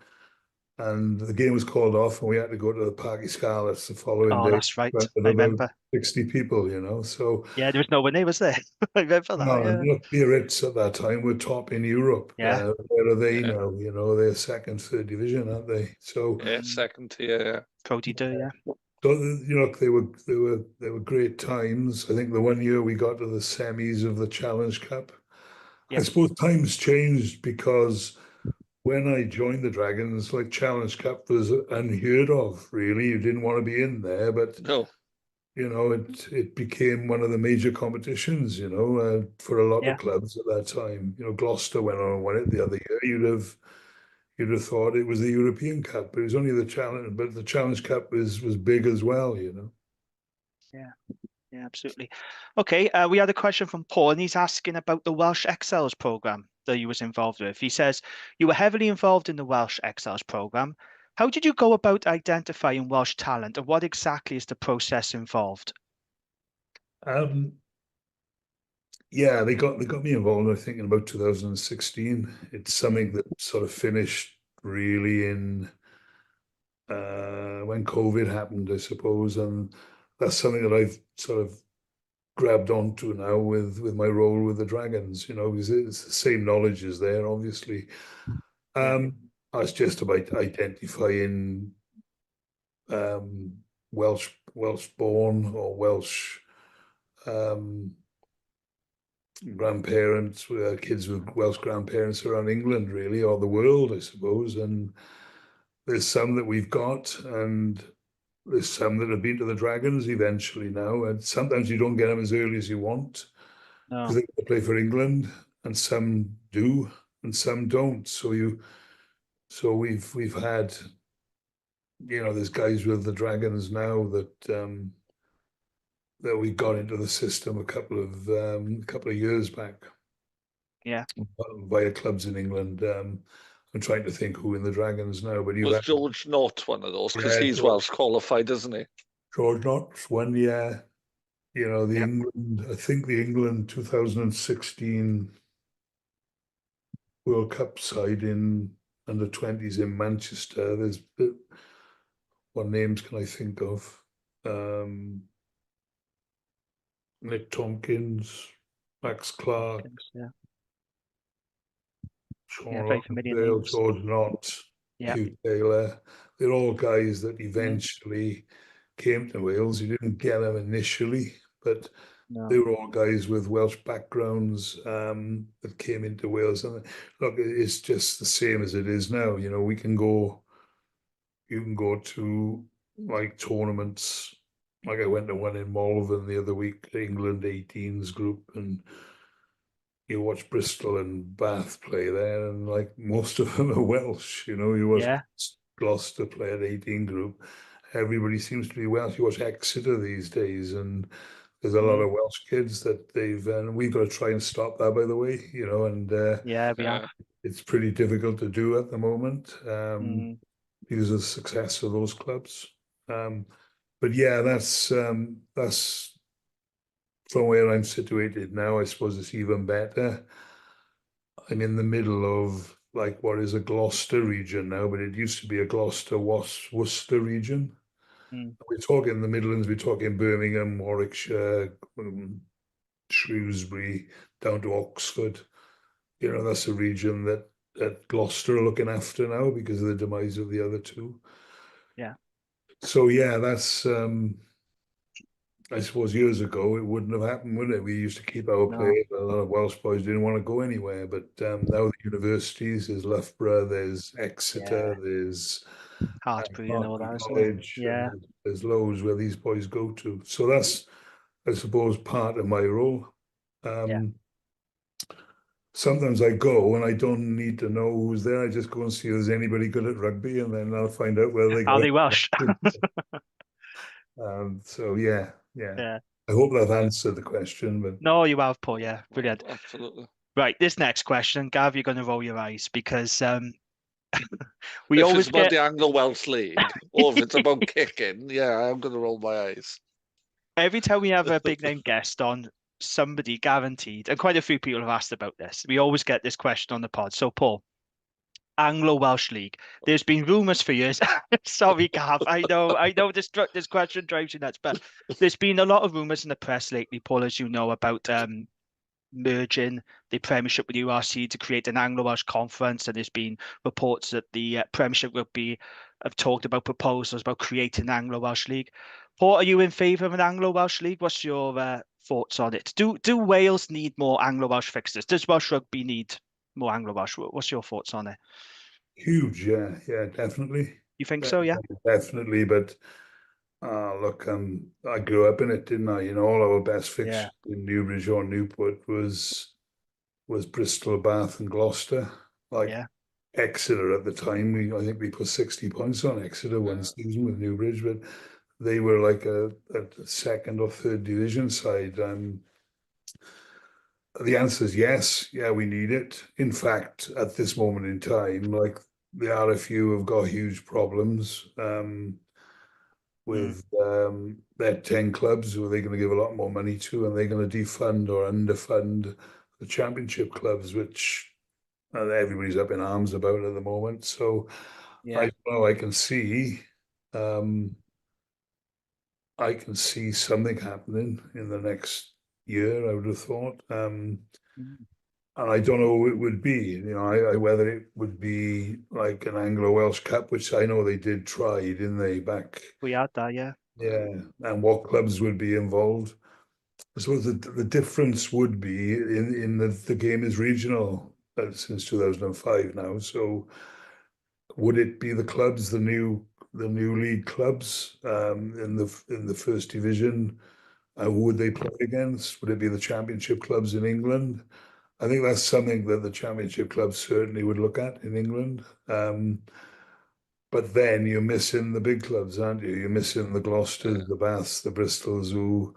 And the game was called off and we had to go to the Parky Scarlets the following day. That's right. I remember. 60 people, so. Yeah, there was no one there, was there? I remember that. No, look, Biarritz at that time were top in Europe. Yeah. Where are they now? They're second, third division, aren't they? So second tier. Cody do, yeah. So look, they were great times. I think the one year we got to the semis of the Challenge Cup. I suppose times changed because when I joined the Dragons, like Challenge Cup was unheard of, really. You didn't want to be in there, but no. you know, it became one of the major competitions, you know, for a lot Yeah. of clubs at that time. You know, Gloucester went on and won it the other year. You'd have thought it was the European Cup, but it was only the Challenge. But the Challenge Cup was big as well, you know. Yeah, absolutely. Okay, we had a question from Paul, and he's asking about the Welsh Excels program that you was involved with. He says, you were heavily involved in the Welsh Excels program. How did you go about identifying Welsh talent, and what exactly is the process involved? Yeah, they got me involved, I think, in about 2016. It's something that sort of finished really in when COVID happened, I suppose, and that's something that I've sort of grabbed onto now with my role with the Dragons, you know, because it's the same knowledge is there, obviously. Yeah. It's just about identifying Welsh born or Welsh grandparents, kids with Welsh grandparents around England, really, or the world, I suppose. And there's some that we've got, and there's some that have been to the Dragons eventually now. And sometimes you don't get them as early as you want because No. they play for England, and some do, and some don't. So we've had, you know, there's guys with the Dragons now that we got into the system a couple of years back. Yeah. Via clubs in England. I'm trying to think who in the Dragons now, but you've Was had George not one of those? Because yeah, he's Welsh qualified, isn't he? George Knott's one, yeah. You know, the Yeah. England, I think the England 2016 World Cup side in under 20s in Manchester. What names can I think of? Nick Tompkins, Max Clark, Yeah. Yeah, Sean very familiar Lonsdale, names. George Knott, Yeah. Hugh Taylor. They're all guys that Mm. eventually came to Wales. You didn't get them initially, but they No. were all guys with Welsh backgrounds that came into Wales. And look, it's just the same as it is now. You know, you can go to like tournaments. Like I went to one in Malvern the other week, the England 18s group, and you watch Bristol and Bath play there, and like most of them are Welsh. You know, you watch Yeah. Gloucester play at 18 group. Everybody seems to be Welsh. You watch Exeter these days, and there's a lot Mm. of Welsh kids that and we've got to try and stop that, by the way, you know, and Yeah, we have. it's pretty difficult to do at the moment Mm. because of the success of those clubs. But yeah, that's from where I'm situated now. I suppose it's even better. I'm in the middle of like what is a Gloucester region now, but it used to be a Gloucester Worcester region. Mm. We're talking the Midlands, we're talking Birmingham, Warwickshire, Shrewsbury, down to Oxford. You know, that's a region that Gloucester are looking after now because of the demise of the other two. Yeah. So yeah, that's I suppose years ago it wouldn't have happened, would it? We used to keep our No. players. A lot of Welsh boys didn't want to go anywhere, but now the universities, there's Loughborough, there's Exeter, Yeah. there's Hartbury and all Berkeley that, isn't it? College, Yeah. and there's loads where these boys go to. So that's, I suppose, part of my role. Yeah. Sometimes I go and I don't need to know who's there. I just go and see if there's anybody good at rugby, and then I'll find out whether they Are go. they Welsh? So yeah. Yeah. I hope I've answered the question, but No, you have, Paul. Yeah, brilliant. Absolutely. Right, this next question, Gav, you're going to roll your eyes because we If always it's about get the Anglo-Welsh League, or if it's about kicking, yeah, I'm going to roll my eyes. every time we have a big name guest on, somebody guaranteed, and quite a few people have asked about this. We always get this question on the pod. So, Paul, Anglo-Welsh League. There's been rumours for years. Sorry, Gav. I know this question drives you nuts, but there's been a lot of rumours in the press lately, Paul, as you know, about merging the Premiership with URC to create an Anglo-Welsh conference, and there's been reports that the Premiership Rugby have talked about proposals about creating an Anglo-Welsh League. Paul, are you in favour of an Anglo-Welsh League? What's your thoughts on it? Do Wales need more Anglo-Welsh fixtures? Does Welsh Rugby need more Anglo-Welsh? What's your thoughts on it? huge, yeah, definitely. You think so? Yeah. Definitely, but Look, I grew up in it, didn't I? You know, all our best Yeah, fixtures in Newbridge or Newport was Bristol, Bath, and Gloucester. Like yeah, Exeter at the time, I think we put 60 points on Exeter one season with Newbridge, but they were like a second or third division side. The answer is yes. Yeah, we need it. In fact, at this moment in time, like the RFU have got huge problems with their 10 clubs who are they going to give a lot more money to, and they're going to defund or underfund the championship clubs, which everybody's up in arms about at the moment. So yeah. I can see um, something happening in the next year, I would have thought. Mm. And I don't know who it would be, you know, whether it would be like an Anglo-Welsh Cup, which I know they did try, didn't they, back? We had that, yeah. Yeah, and what clubs would be involved. I suppose the difference would be in the game is regional since 2005 now. So would it be the clubs, the new league clubs in the first division? Who would they play against? Would it be the championship clubs in England? I think that's something that the championship clubs certainly would look at in England. But then you're missing the big clubs, aren't you? You're missing the Gloucesters, the Baths, the Bristols, who,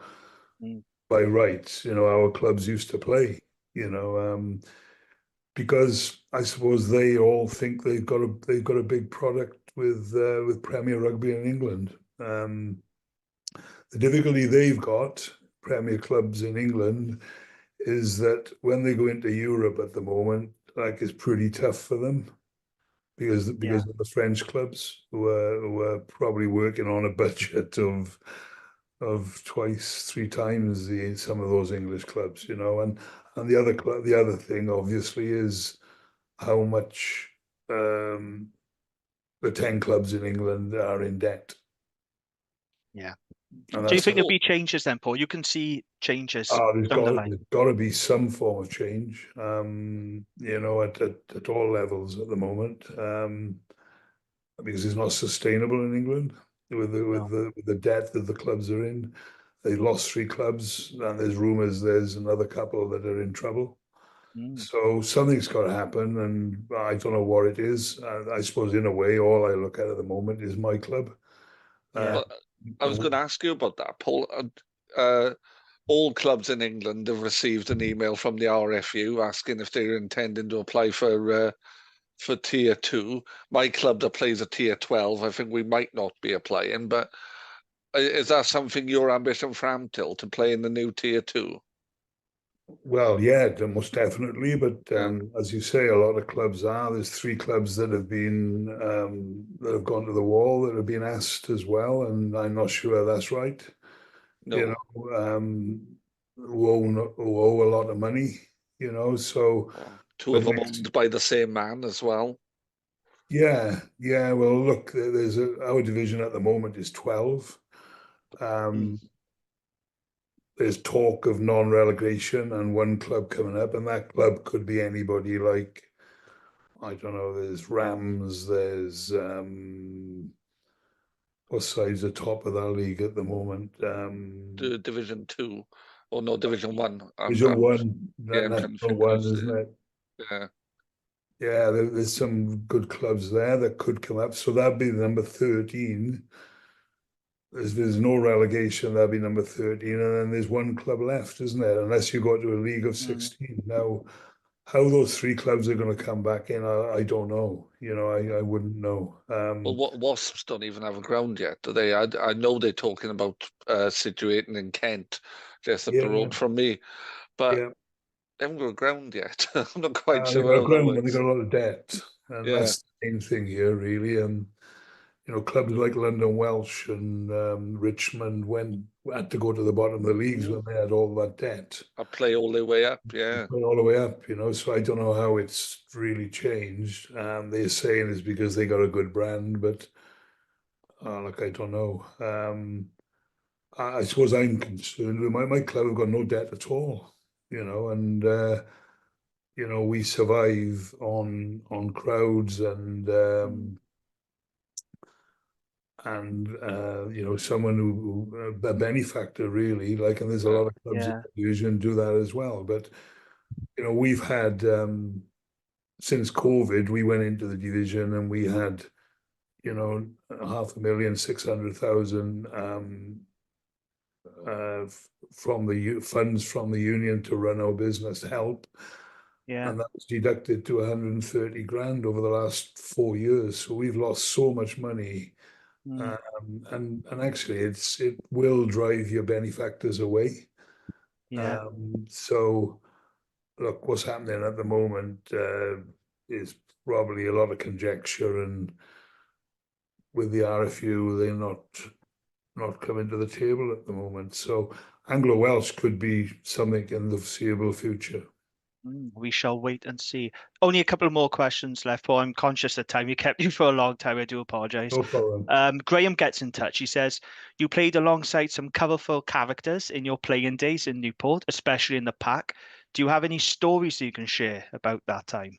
Mm. by rights, you know, our clubs used to play. You know, because I suppose they all think they've got a big product with Premier Rugby in England. The difficulty they've got, Premier clubs in England, is that when they go into Europe at the moment, like it's pretty tough for them Yeah. because of the French clubs who are probably working on a budget of twice, three times some of those English clubs, you know, and the other thing obviously is how much the 10 clubs in England are in debt. Yeah. And Do you that's think there'll be changes then, Paul? You can see changes there's down the line. got to be some form of change, you know, at all levels at the moment, because it's not sustainable in England No. with the debt that the clubs are in. They lost three clubs, and there's rumours there's another couple that are in trouble. Mm. So something's got to happen, and I don't know what it is. I suppose in a way, all I look at the moment is my club. Yeah. Well, I was going to ask you about that, Paul. All clubs in England have received an email from the RFU asking if they're intending to apply for Tier 2. My club that plays a Tier 12, I think we might not be applying, but is that something your ambition for Ampthill to play in the new Tier 2? Well, yeah, most definitely. But Yeah. as you say, a lot of clubs are. There's three clubs that have been that have gone to the wall that have been asked as well, and I'm not sure that's right. You No. know, who owe a lot of money. You know, so Oh, two but of them owned by the same man as well. yeah, yeah. Well, look, our division at the moment is 12. Mm. Um, there's talk of non-relegation and one club coming up, and that club could be anybody like I don't know, there's Rams, there's what side's the top of that league at the moment? Division 2, or no, Division 1. Division One, Yeah, I'm trying to National think One, who's isn't it? yeah. Yeah, there's some good clubs there that could come up. So that'd be number 13. There's no relegation, that'd be number 13, and then there's one club left, isn't there? Unless you go to a league of Mm. 16. Now, how those three clubs are going to come back in, I don't know. You know, I wouldn't know. Well, Wasps don't even have a ground yet, do they? I know they're talking about situating in Kent, just up the Yeah, road from me, but yeah. they haven't got a ground yet. I'm not quite They sure got a how that ground and they works. got a lot of debt, and Yeah. that's the main thing here, really. And you know, clubs like London Welsh and Richmond had to go to the bottom of the leagues Mm. when they had all that debt, I play all the way up, yeah. all the way up. You know, so I don't know how it's really changed. They're saying it's because they got a good brand, but look, I don't know. I suppose I'm concerned with my club have got no debt at all. You know, and you know, we survive on crowds and and you know, someone who a benefactor really, like, and there's a lot of clubs in the division do that as well. But you know, we've had since COVID, we went into the division and we had, you know, 500,000, 600,000 from the funds from the union to run our business help. Yeah. And that was deducted to 130 grand over the last 4 years. So we've lost so much money. And actually it will drive your benefactors away. Yeah. So look, what's happening at the moment is probably a lot of conjecture, and with the RFU, they're not coming to the table at the moment. So Anglo-Welsh could be something in the foreseeable future. We shall wait and see. Only a couple more questions left, Paul. I'm conscious of time. We kept you for a long time. I do apologise. No problem. Graham gets in touch. He says, you played alongside some colourful characters in your playing days in Newport, especially in the pack. Do you have any stories that you can share about that time?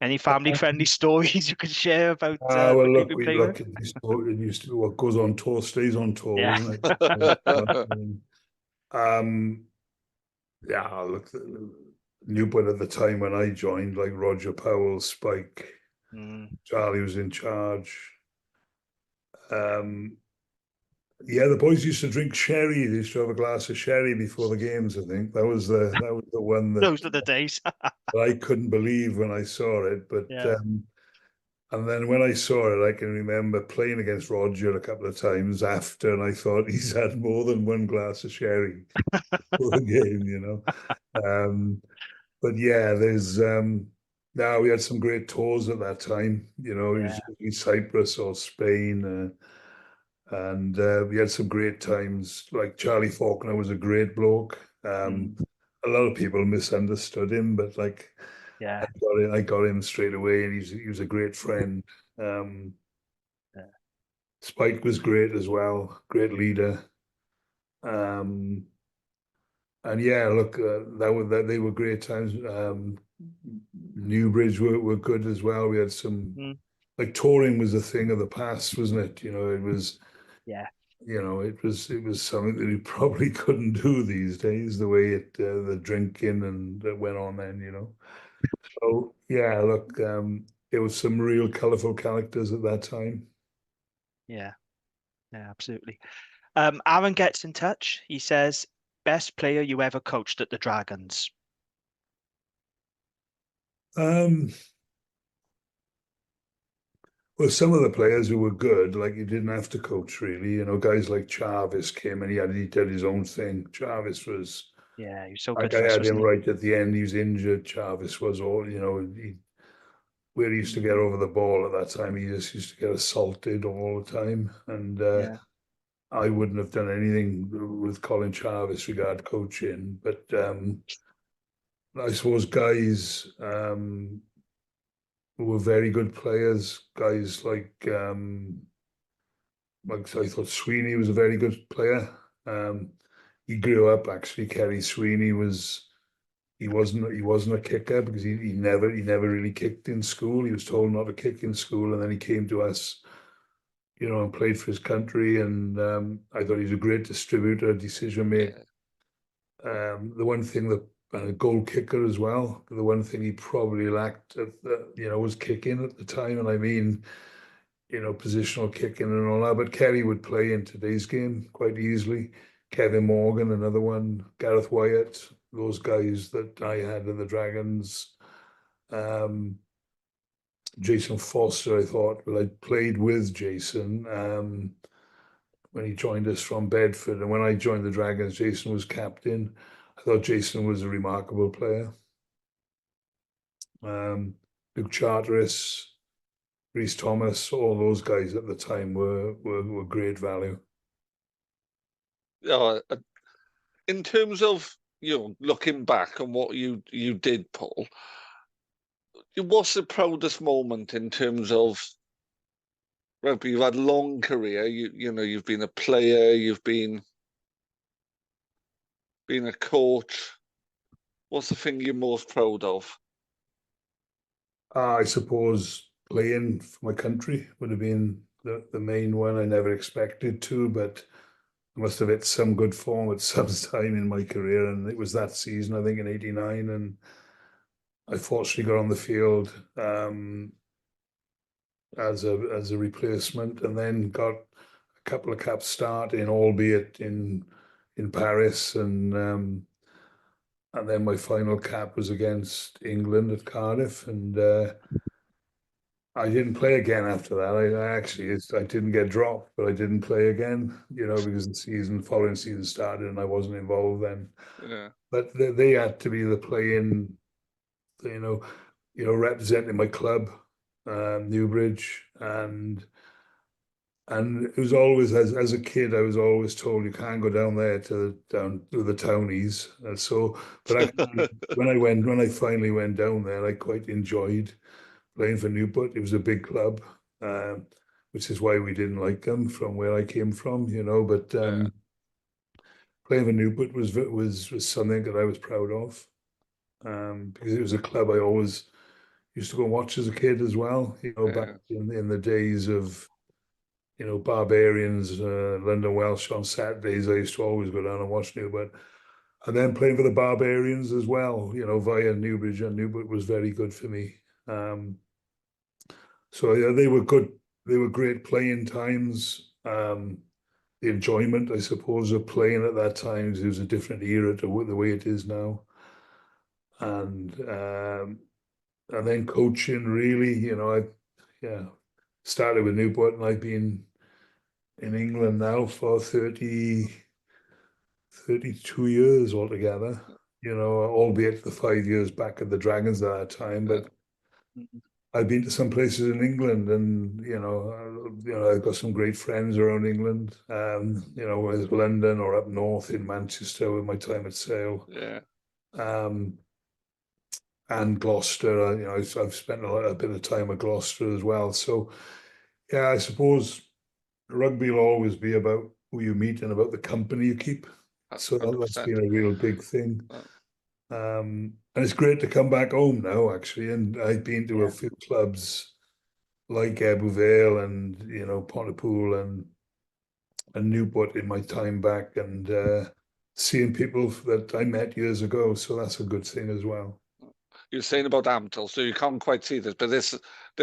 Any family-friendly stories you can share about the Well, people look, you we play with? look at this. It used to be what goes on tour stays on tour, Yeah. isn't it? Yeah, look, Newport at the time when I joined, like Roger Powell, Spike, Charlie was in charge. Yeah, the boys used to drink sherry. They used to have a glass of sherry before the games. I think that was the one that Those are the days. I couldn't believe when I saw it. But Yeah. and then when I saw it, I can remember playing against Roger a couple of times after, and I thought he's had more than one glass of sherry for the game, you know. But yeah, there's now we had some great tours at that time. You know, it was usually Cyprus or Spain, and we had some great times. Like Charlie Faulkner was a great bloke. A lot of people misunderstood him, but like, Yeah. I got him straight away, and he was a great friend. Spike was great as well, great leader. And yeah, look, they were great times. Newbridge were good as well. We had some like touring was a thing of the past, wasn't it? You know, it was you know, it was something that we probably couldn't do these days, the way the drinking and that went on then, you know. So yeah, look, there was some real colourful characters at that time. Yeah, absolutely. Aaron gets in touch. He says, best player you ever coached at the Dragons? Well, some of the players who were good, like you didn't have to coach really. You know, guys like Jarvis came and he did his own thing. Jarvis was, yeah, he's so like, good for I us, had him wasn't he? right at the end. He was injured. Jarvis was all, you know, where he used to get over the ball at that time, he just used to get assaulted all the time. And I wouldn't have done anything with Colin Jarvis regard coaching. But I suppose guys who were very good players, guys like I thought Sweeney was a very good player. He grew up actually. Kerry Sweeney he wasn't a kicker because he never really kicked in school. He was told not to kick in school, and then he came to us, you know, and played for his country. And I thought he was a great distributor, decision maker. The one thing that a goal kicker as well. The one thing he probably lacked, you know, was kicking at the time, and I mean, you know, positional kicking and all that. But Kerry would play in today's game quite easily. Kevin Morgan, another one. Gareth Wyatt, those guys that I had in the Dragons. Jason Foster, I thought. Well, I played with Jason when he joined us from Bedford. And when I joined the Dragons, Jason was captain. I thought Jason was a remarkable player. Luke Charteris, Rhys Thomas, all those guys at the time were great value. In terms of, you know, looking back on what you did, Paul, what's the proudest moment in terms of rugby? You've had a long career. You know, you've been a player. You've been a coach. What's the thing you're most proud of? I suppose playing for my country would have been the main one. I never expected to, but I must have hit some good form at some time in my career, and it was that season, I think, in '89, and I fortunately got on the field as a replacement, and then got a couple of caps starting, albeit in Paris, and then my final cap was against England at Cardiff, and I didn't play again after that. I didn't get dropped, but I didn't play again, because the following season started and I wasn't involved then. Yeah. But they had to be the playing, representing my club, Newbridge, and it was always, as a kid, I was always told you can't go down there down to the townies. But actually, when I finally went down there, I quite enjoyed playing for Newport. It was a big club, which is why we didn't like them from where I came from, But playing for Newport was something that I was proud of, because it was a club I always used to go and watch as a kid as well. Back in the days of Barbarians, London Welsh on Saturdays, I used to always go down and watch Newport. And then playing for the Barbarians as well, via Newbridge, and Newport was very good for me. So yeah, they were good. They were great playing times. The enjoyment, I suppose, of playing at that time, it was a different era to the way it is now. And then coaching, really, I started with Newport, and I've been in England now for 32 years altogether. Albeit the 5 years back at the Dragons at that time, but. I've been to some places in England, and I've got some great friends around England. Whether it's London or up north in Manchester with my time at Sale. Yeah. And Gloucester. I've spent a bit of time at Gloucester as well. So, yeah, I suppose rugby will always be about who you meet and about the company you keep. So that's been a real big thing. And it's great to come back home now, actually. And I've been to a few clubs like Abu Vale and Pontypool and Newport in my time back, and seeing people that I met years ago. So that's a good thing as well. You're saying about Ampthill, so you can't quite see this, but this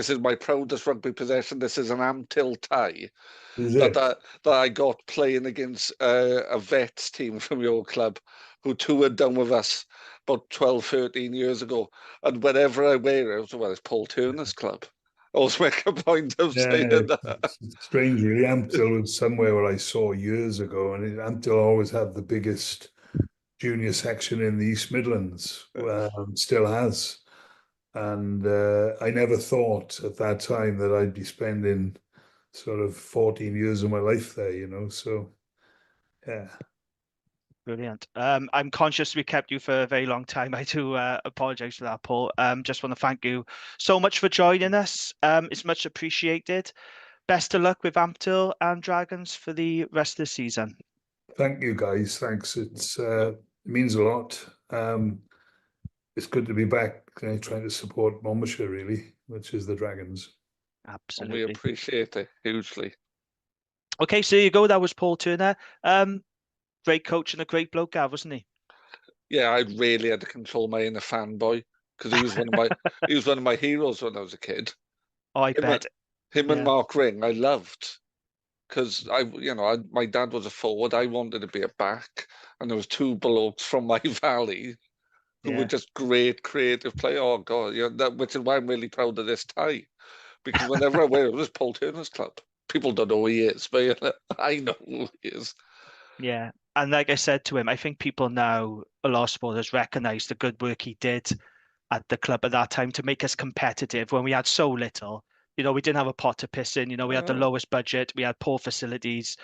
is my proudest rugby possession. This is an Ampthill tie that I got playing against a vets team from your club who toured down with us about 12, 13 years ago. And whenever I wear it, it's Paul Turner's club. I always make a point of saying that. It's strange, really. Ampthill was somewhere where I saw years ago, and Ampthill always had the biggest junior section in the East Midlands, still has. And I never thought at that time that I'd be spending sort of 14 years of my life there, so yeah. Brilliant. I'm conscious we kept you for a very long time. I do apologize for that, Paul. Just want to thank you so much for joining us. It's much appreciated. Best of luck with Ampthill and Dragons for the rest of the season. Thank you, guys. Thanks. It means a lot. It's good to be back trying to support Monmouthshire, really, which is the Dragons. Absolutely. And we appreciate it hugely. Okay, so there you go. That was Paul Turner. Great coach and a great bloke, Gav, wasn't he? Yeah, I really had to control my inner fanboy, because he was one of my heroes when I was a kid. Oh, I bet. Him and Mark Ring, I loved, because my dad was a forward. I wanted to be a back, and there was two blokes from my valley who were just great creative players. Oh God, which is why I'm really proud of this tie, because whenever I wear it, was Paul Turner's club. People don't know who he is, but I know who he is. Yeah. And like I said to him, I think people now, a lot of supporters, recognise the good work he did at the club at that time to make us competitive when we had so little. We didn't have a pot to piss in. We had the lowest budget. We had poor facilities,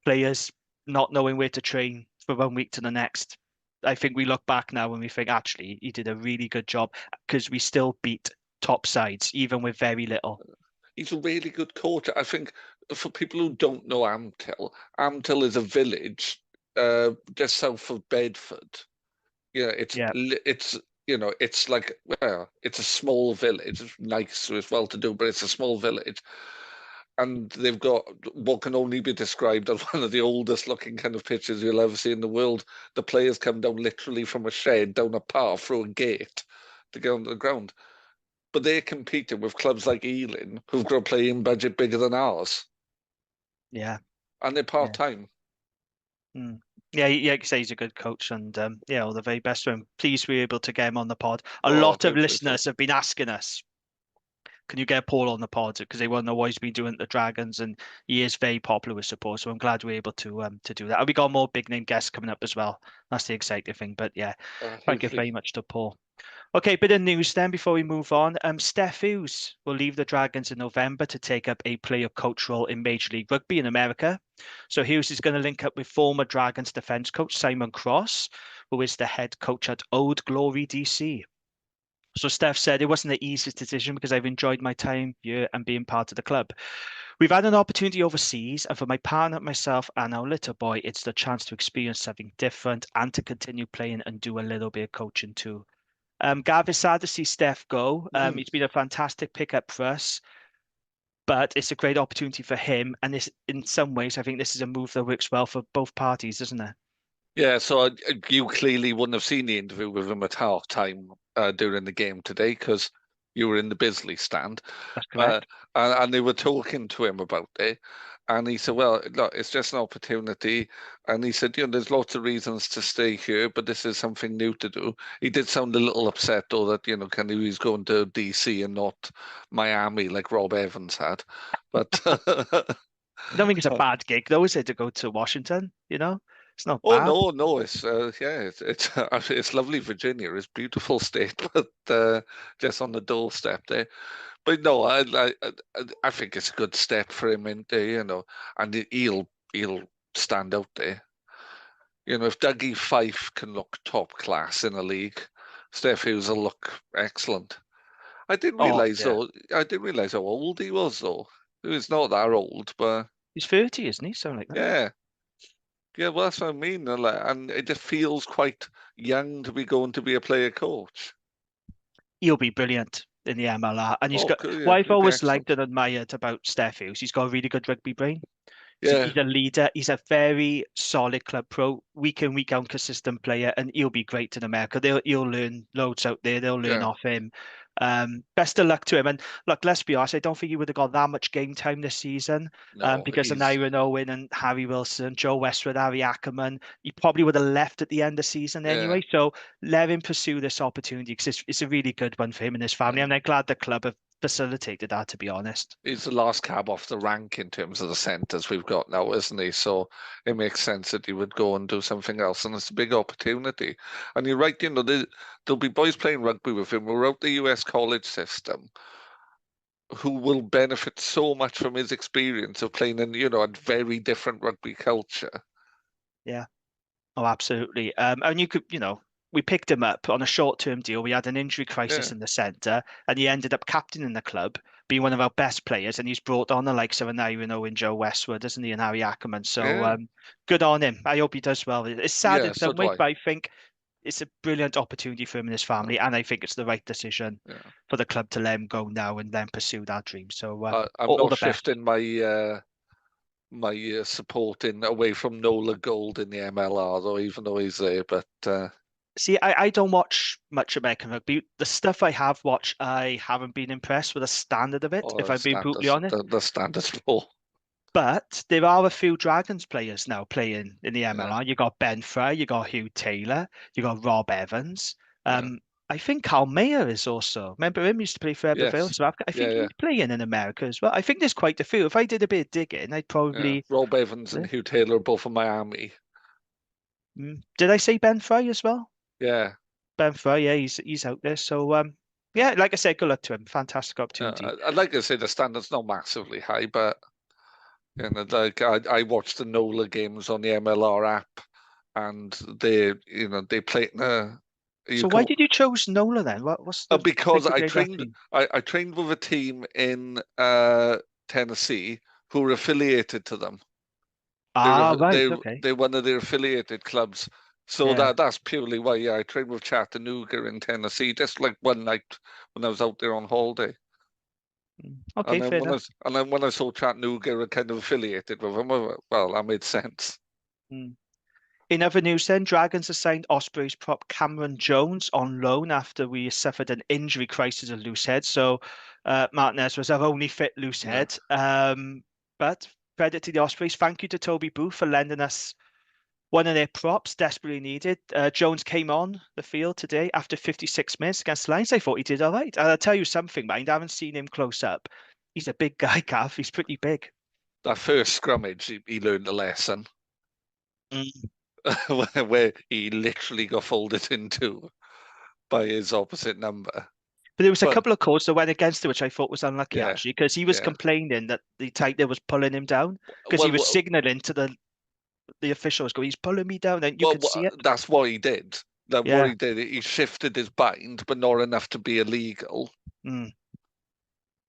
players not knowing where to train from one week to the next. I think we look back now and we think, actually, he did a really good job, because we still beat top sides, even with very little. He's a really good coach. I think for people who don't know Ampthill is a village just south of Bedford. It's like, it's a small village. It's nice, it's well to do, but it's a small village. and they've got what can only be described as one of the oldest looking kind of pitches you'll ever see in the world. The players come down literally from a shed, down a path, through a gate to get onto the ground. But they're competing with clubs like Ealing, who've got a playing budget bigger than ours. Yeah. And they're part-time. Mm. Yeah, you say he's a good coach, and all the very best to him. Pleased we were able to get him on the pod. A lot of listeners have been asking us, can you get Paul on the pod? Because they want to know what he's been doing at the Dragons, and he is very popular with support. So I'm glad we're able to do that. And we got more big name guests coming up as well. That's the exciting thing. But yeah, thank you very much to Paul. Okay, bit of news then before we move on. Steph Hughes will leave the Dragons in November to take up a player coach role in Major League Rugby in America. So Hughes is going to link up with former Dragons defence coach Simon Cross, who is the head coach at Old Glory DC. So Steph said it wasn't the easiest decision because I've enjoyed my time here and being part of the club. We've had an opportunity overseas, and for my partner, myself, and our little boy, it's the chance to experience something different and to continue playing and do a little bit of coaching too. Gav, is sad to see Steph go. He's been a fantastic pickup for us, but it's a great opportunity for him. And this, in some ways, I think this is a move that works well for both parties, isn't it? Yeah, so you clearly wouldn't have seen the interview with him at half time during the game today because you were in the Bisley stand. That's correct. And they were talking to him about it. And he said, well, look, it's just an opportunity. And he said, there's lots of reasons to stay here, but this is something new to do. He did sound a little upset, though, that, he's going to DC and not Miami like Rob Evans had. But I don't think it's a bad gig, though, is it, to go to Washington? It's not bad. Oh no, it's it's lovely, Virginia. It's a beautiful state, but just on the doorstep there. But no, I think it's a good step for him in there, and he'll stand out there. If Dougie Fife can look top class in a league, Steph Hughes will look excellent. I didn't realize how old he was though. He's not that old, but he's 30, isn't he? Something like that. Yeah. Yeah, well, that's what I mean. And it just feels quite young to be going to be a player coach. He'll be brilliant in the MLR. And he's got what I've always liked and admired about Steph Hughes, he's got a really good rugby brain. Yeah. He's a leader. He's a very solid club pro, week in, week out, consistent player, and he'll be great in America. He'll learn loads out there. They'll learn off him. Best of luck to him. And look, let's be honest, I don't think he would have got that much game time this season because of Nyron Owen and Harry Wilson, Joe Westwood, Harry Ackerman. He probably would have left at the end of the season anyway. So let him pursue this opportunity because it's a really good one for him and his family. And I'm glad the club have facilitated that, to be honest. He's the last cab off the rank in terms of the centres we've got now, isn't he? So it makes sense that he would go and do something else, and it's a big opportunity. And you're right, there'll be boys playing rugby with him without the US college system who will benefit so much from his experience of playing in, a very different rugby culture. Yeah. Oh, absolutely. And you could, we picked him up on a short-term deal. We had an injury crisis in the centre, and he ended up captaining the club, being one of our best players, and he's brought on the likes of Nyron Owen, Joe Westwood, isn't he, and Harry Ackerman. So good on him. I hope he does well. It's sad in some ways, but I think it's a brilliant opportunity for him and his family, and I think it's the right decision for the club to let him go now and then pursue that dream. So I'm not shifting my supporting away from Nola Gold in the MLR, though, even though he's there, but. See, I don't watch much American rugby. The stuff I have watched, I haven't been impressed with the standard of it, if I'm being brutally honest. The standard's poor. But there are a few Dragons players now playing in the MLR. You got Ben Fry, you got Hugh Taylor, you got Rob Evans. I think Carl Mayer is also. Remember him? He used to play for Ampthill. So I think he's playing in America as well. I think there's quite a few. If I did a bit of digging, I'd probably. Rob Evans and Hugh Taylor are both from Miami. Did I say Ben Fry as well? Yeah. Ben Fry, he's out there. So like I said, good luck to him. Fantastic opportunity. I'd like to say the standard's not massively high, but I watched the NOLA games on the MLR app, and they play. So why did you choose NOLA then? What's because I trained with a team in Tennessee who were affiliated to them. They're one of their affiliated clubs. So that's purely why. I trained with Chattanooga in Tennessee just like one night when I was out there on holiday. Okay, fair enough. And then when I saw Chattanooga were kind of affiliated with them, well, that made sense. In other news then, Dragons assigned Ospreys prop Cameron Jones on loan after we suffered an injury crisis at Loosehead. So Martinez was our only fit Loosehead. But credit to the Ospreys. Thank you to Toby Booth for lending us one of their props desperately needed. Jones came on the field today after 56 minutes against the Lions. I thought he did all right. And I'll tell you something, mind, I haven't seen him close up. He's a big guy, Gav. He's pretty big. That first scrummage, he learned a lesson. Where he literally got folded into by his opposite number. But there was a couple of calls that went against it, which I thought was unlucky, actually, because he was complaining that the tighter was pulling him down, because he was signalling to the officials, going, he's pulling me down, and you could see it. That's what he did. What he did, he shifted his bind, but not enough to be illegal.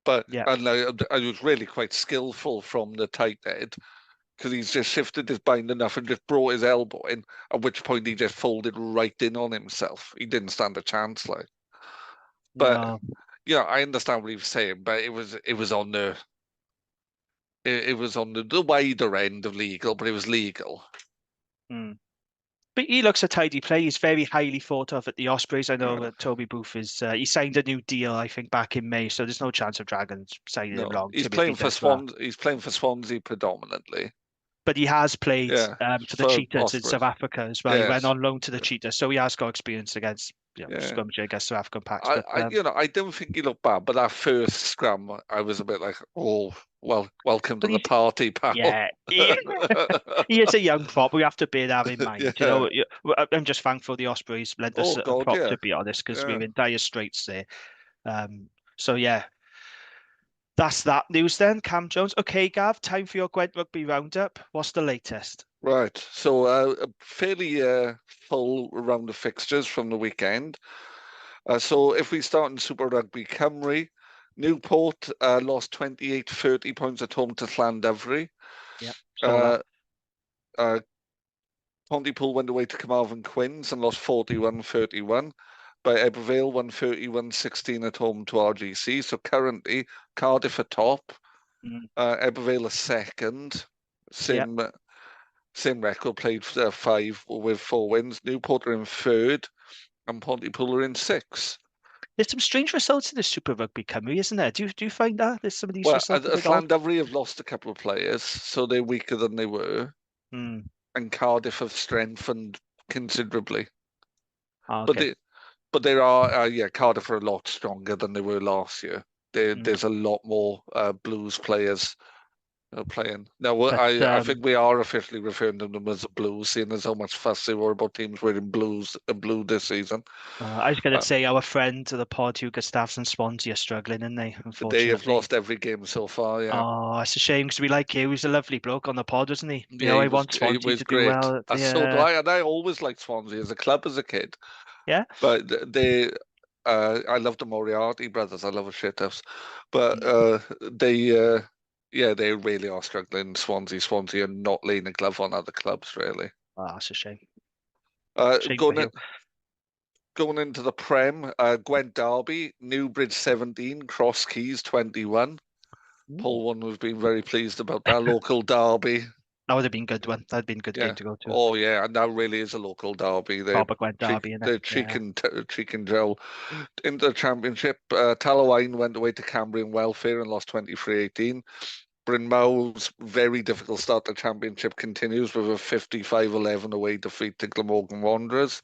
But and I was really quite skillful from the tight head, because he's just shifted his bind enough and just brought his elbow in, at which point he just folded right in on himself. He didn't stand a chance, like. But I understand what he was saying, but it was on the the wider end of legal, but it was legal. But he looks a tidy player. He's very highly thought of at the Ospreys. I know that Toby Booth is. He signed a new deal, I think, back in May, so there's no chance of Dragons signing him long. He's playing for Swansea. He's playing for Swansea predominantly. But he has played for the Cheetahs in South Africa as well. He went on loan to the Cheetahs, so he has got experience against scrummaging against South African packs. I don't think he looked bad, but that first scrum, I was a bit like, oh, well, welcome to the party, pal. Yeah, he is a young prop. We have to bear that in mind. You know, I'm just thankful the Ospreys lent us a prop, to be honest, because we're in dire straits there. So yeah. That's that news then, Cam Jones. Okay, Gav, time for your Gwent Rugby roundup. What's the latest? Right, so a fairly full round of fixtures from the weekend. So if we start in Super Rugby Cymru, Newport lost 28-30 points at home to Llandovery. Pontypool went away to Carmarthen Quins and lost 41-31. But Ebervale won 31-16 at home to RGC. So currently, Cardiff are top. Ebervale are second. Same record, played 5 with 4 wins. Newport are in third, and Pontypool are in 6. There's some strange results in the Super Rugby Cymru, isn't there? Do you find that there's some of these results? Llandovery have lost a couple of players, so they're weaker than they were. And Cardiff have strengthened considerably. Okay. But there are, Cardiff are a lot stronger than they were last year. There's a lot more Blues players playing. Now, I think we are officially referring to them as the Blues, seeing as how much fuss they were about teams wearing blue this season. I was going to say our friend to the pod, Hugo Staffs Swansea, are struggling, aren't they? Unfortunately, they have lost every game so far. Yeah. Oh, it's a shame because we like him. He was a lovely bloke on the pod, wasn't he? I want Swansea to do well. So do I, and I always liked Swansea as a club as a kid. Yeah. But I love the Moriarty brothers. I love a shithouse. But they really are struggling. Swansea are not laying a glove on other clubs, really. Oh, that's a shame. Going into the Prem, Gwent Derby, Newbridge 17, Cross Keys 21. Paul one was being very pleased about that local derby. That would have been a good one. That'd been a good game to go to. Oh yeah, and that really is a local derby. Proper Gwent derby, the cheek and jowl. Into the championship, Talawine went away to Cambrian Welfare and lost 23-18. Bryn Mawr's very difficult start to the championship continues with a 55-11 away defeat to Glamorgan Wanderers.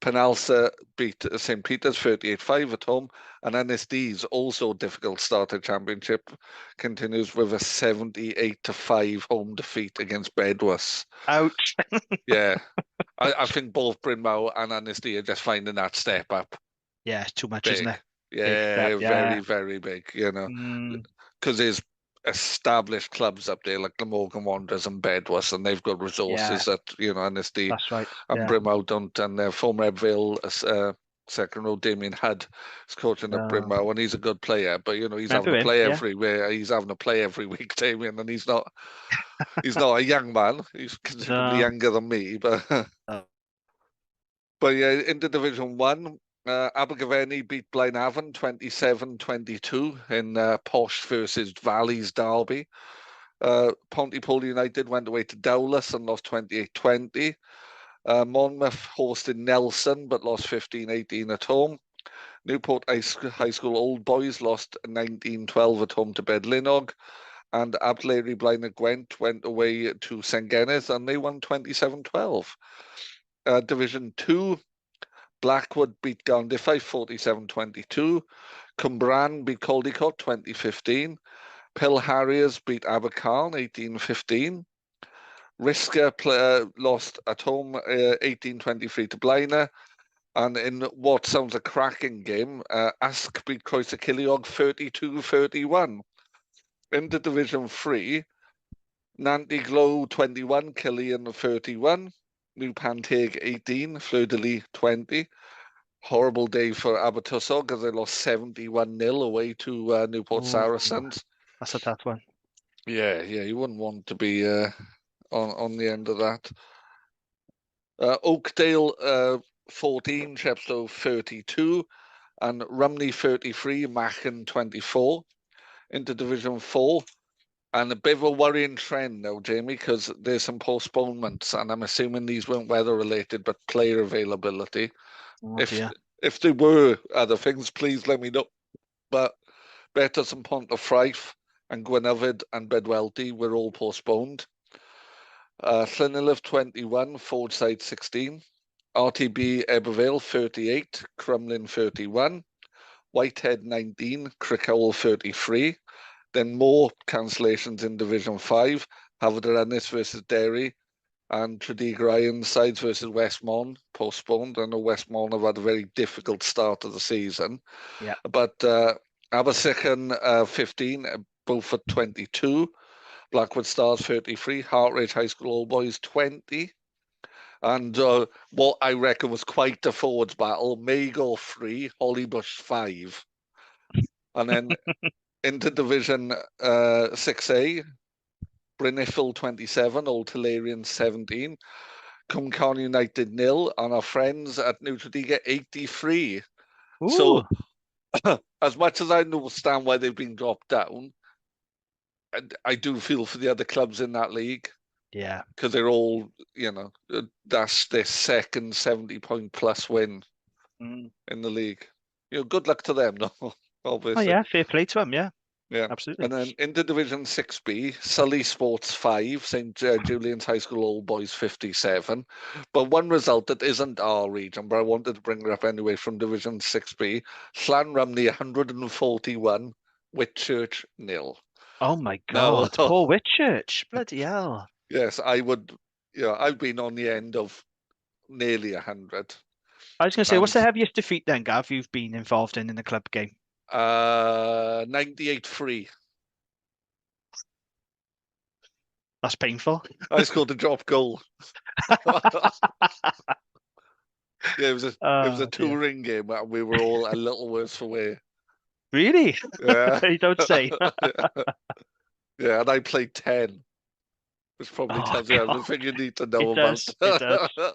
Penalsa beat St. Peter's 38-5 at home, and NSD's also difficult start to the championship continues with a 78-5 home defeat against Bedwas. Ouch. Yeah. I think both Bryn Mawr and NSD are just finding that step up. Yeah, it's too much, isn't it? Yeah, very, very big, because there's established clubs up there like Glamorgan Wanderers and Bedwas, and they've got resources that NSD and Bryn Mawr don't. And their former Ebbville second row Damien Hudd is coaching at Bryn Mawr, and he's a good player, but he's having to play everywhere. He's having to play every week, Damien, and he's not a young man. He's considerably younger than me, but but yeah, into Division 1, Abergavenny beat Blaenavon 27-22 in Posh versus Valleys derby. Pontypool United went away to Dowlais and lost 28-20. Monmouth hosted Nelson but lost 15-18 at home. Newport High School Old Boys lost 19-12 at home to Bedlinog. And Abertleiri Blaenau Gwent went away to St Gennes and they won 27-12. Division 2, Blackwood beat Garndiffe 47-22. Cwmbran beat Caldicot 2015. Pill Harriers beat Abercarn 18-15. Risca lost at home 18-23 to Blaenau. And in what sounds a cracking game, Ask beat Croeso Ceiliog 32-31. Into Division 3, Nanty Glow 21, Killian 31, New Panteg 18, Fleur-de-Lis 20. Horrible day for Abertwsog as they lost 71-0 away to Newport Saracens. That's a tough one. Yeah, you wouldn't want to be on the end of that. Oakdale 14, Chepstow 32, and Rumney 33, Machen 24. Into Division 4. And a bit of a worrying trend now, Jamie, because there's some postponements, and I'm assuming these weren't weather-related, but player availability. Oh, if there were other things, please let me know. But Betters and Pontefraith and Gwynyfed and Bedwellty were all postponed. Llanelwedd 21, Fordside 16. RTB Ebervale 38, Crumlin 31. Whitehead 19, Crickhowell 33. Then more cancellations in Division 5, Haverfordwest versus Derry and Tredegar Ironsides versus Westmorn, postponed. I know Westmorn have had a very difficult start of the season. Yeah. But Abersychan 15, Beaufort 22, Blackwood Stars 33, Hartridge High School Old Boys 20. And what I reckon was quite a forwards battle, Magor 3, Hollybush 5. And then into Division 6A, Brynifil 27, Old Tillerian 17, Cwmcarn United 0, and our friends at New Tredegar 83. Ooh. So, as much as I understand why they've been dropped down, I do feel for the other clubs in that league. Yeah. Because they're all, that's their second 70-point plus win in the league. Good luck to them, though, obviously. Oh, yeah, fair play to them, yeah. Yeah, absolutely. And then into Division 6B, Sully Sports 5, St Julian's High School Old Boys 57. But one result that isn't our region, but I wanted to bring it up anyway from Division 6B, Llanrumney 141, Whitchurch 0. Oh my God, poor Whitchurch, bloody hell. Yes, I would, I've been on the end of nearly 100. I was going to say, what's the heaviest defeat then, Gav, you've been involved in the club game? 98-3. That's painful. I scored a drop goal. Yeah, it was a touring game. We were all a little worse for wear. Really? Yeah. You don't say. Yeah, and I played 10. Which probably tells you everything you need to know about.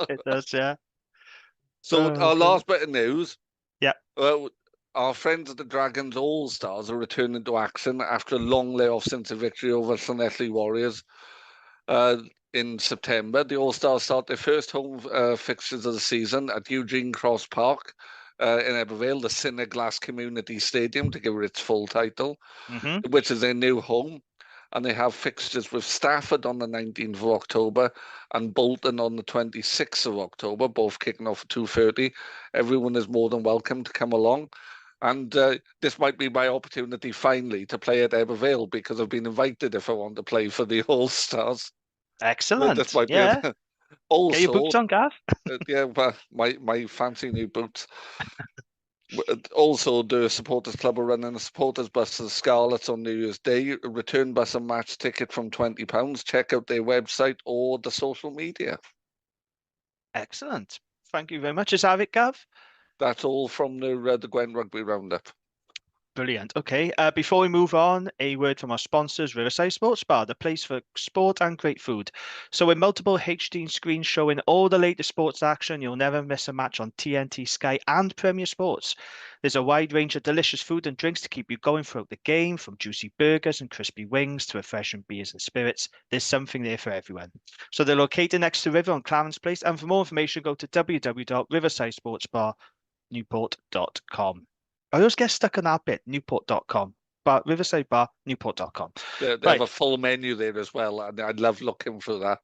It does, yeah. So our last bit of news. Yeah. Our friends at the Dragons All-Stars are returning to action after a long layoff since a victory over Llanelli Warriors in September. The All-Stars start their first home fixtures of the season at Eugene Cross Park in Ebervale, the Cineglass Community Stadium, to give it its full title, which is their new home. And they have fixtures with Stafford on the 19th of October and Bolton on the 26th of October, both kicking off at 2:30. Everyone is more than welcome to come along. And this might be my opportunity finally to play at Ebervale, because I've been invited if I want to play for the All-Stars. Excellent. This might be also, get your boots on, Gav. Yeah, my fancy new boots. Also, the Supporters Club are running a supporters bus to the Scarlets on New Year's Day. A return bus and match ticket from £20. Check out their website or the social media. Excellent. Thank you very much. Is that it, Gav? That's all from the Gwent Rugby Roundup. Brilliant. Okay, before we move on, a word from our sponsors, Riverside Sports Bar, the place for sport and great food. So with multiple HD screens showing all the latest sports action, you'll never miss a match on TNT, Sky and Premier Sports. There's a wide range of delicious food and drinks to keep you going throughout the game, from juicy burgers and crispy wings to refreshing beers and spirits. There's something there for everyone. So they're located next to River on Clarence Place, and for more information, go to www.riversidesportsbarnewport.com. I always get stuck on that bit, Newport.com, but Riverside Bar, Newport.com. They have a full menu there as well, and I love looking through that.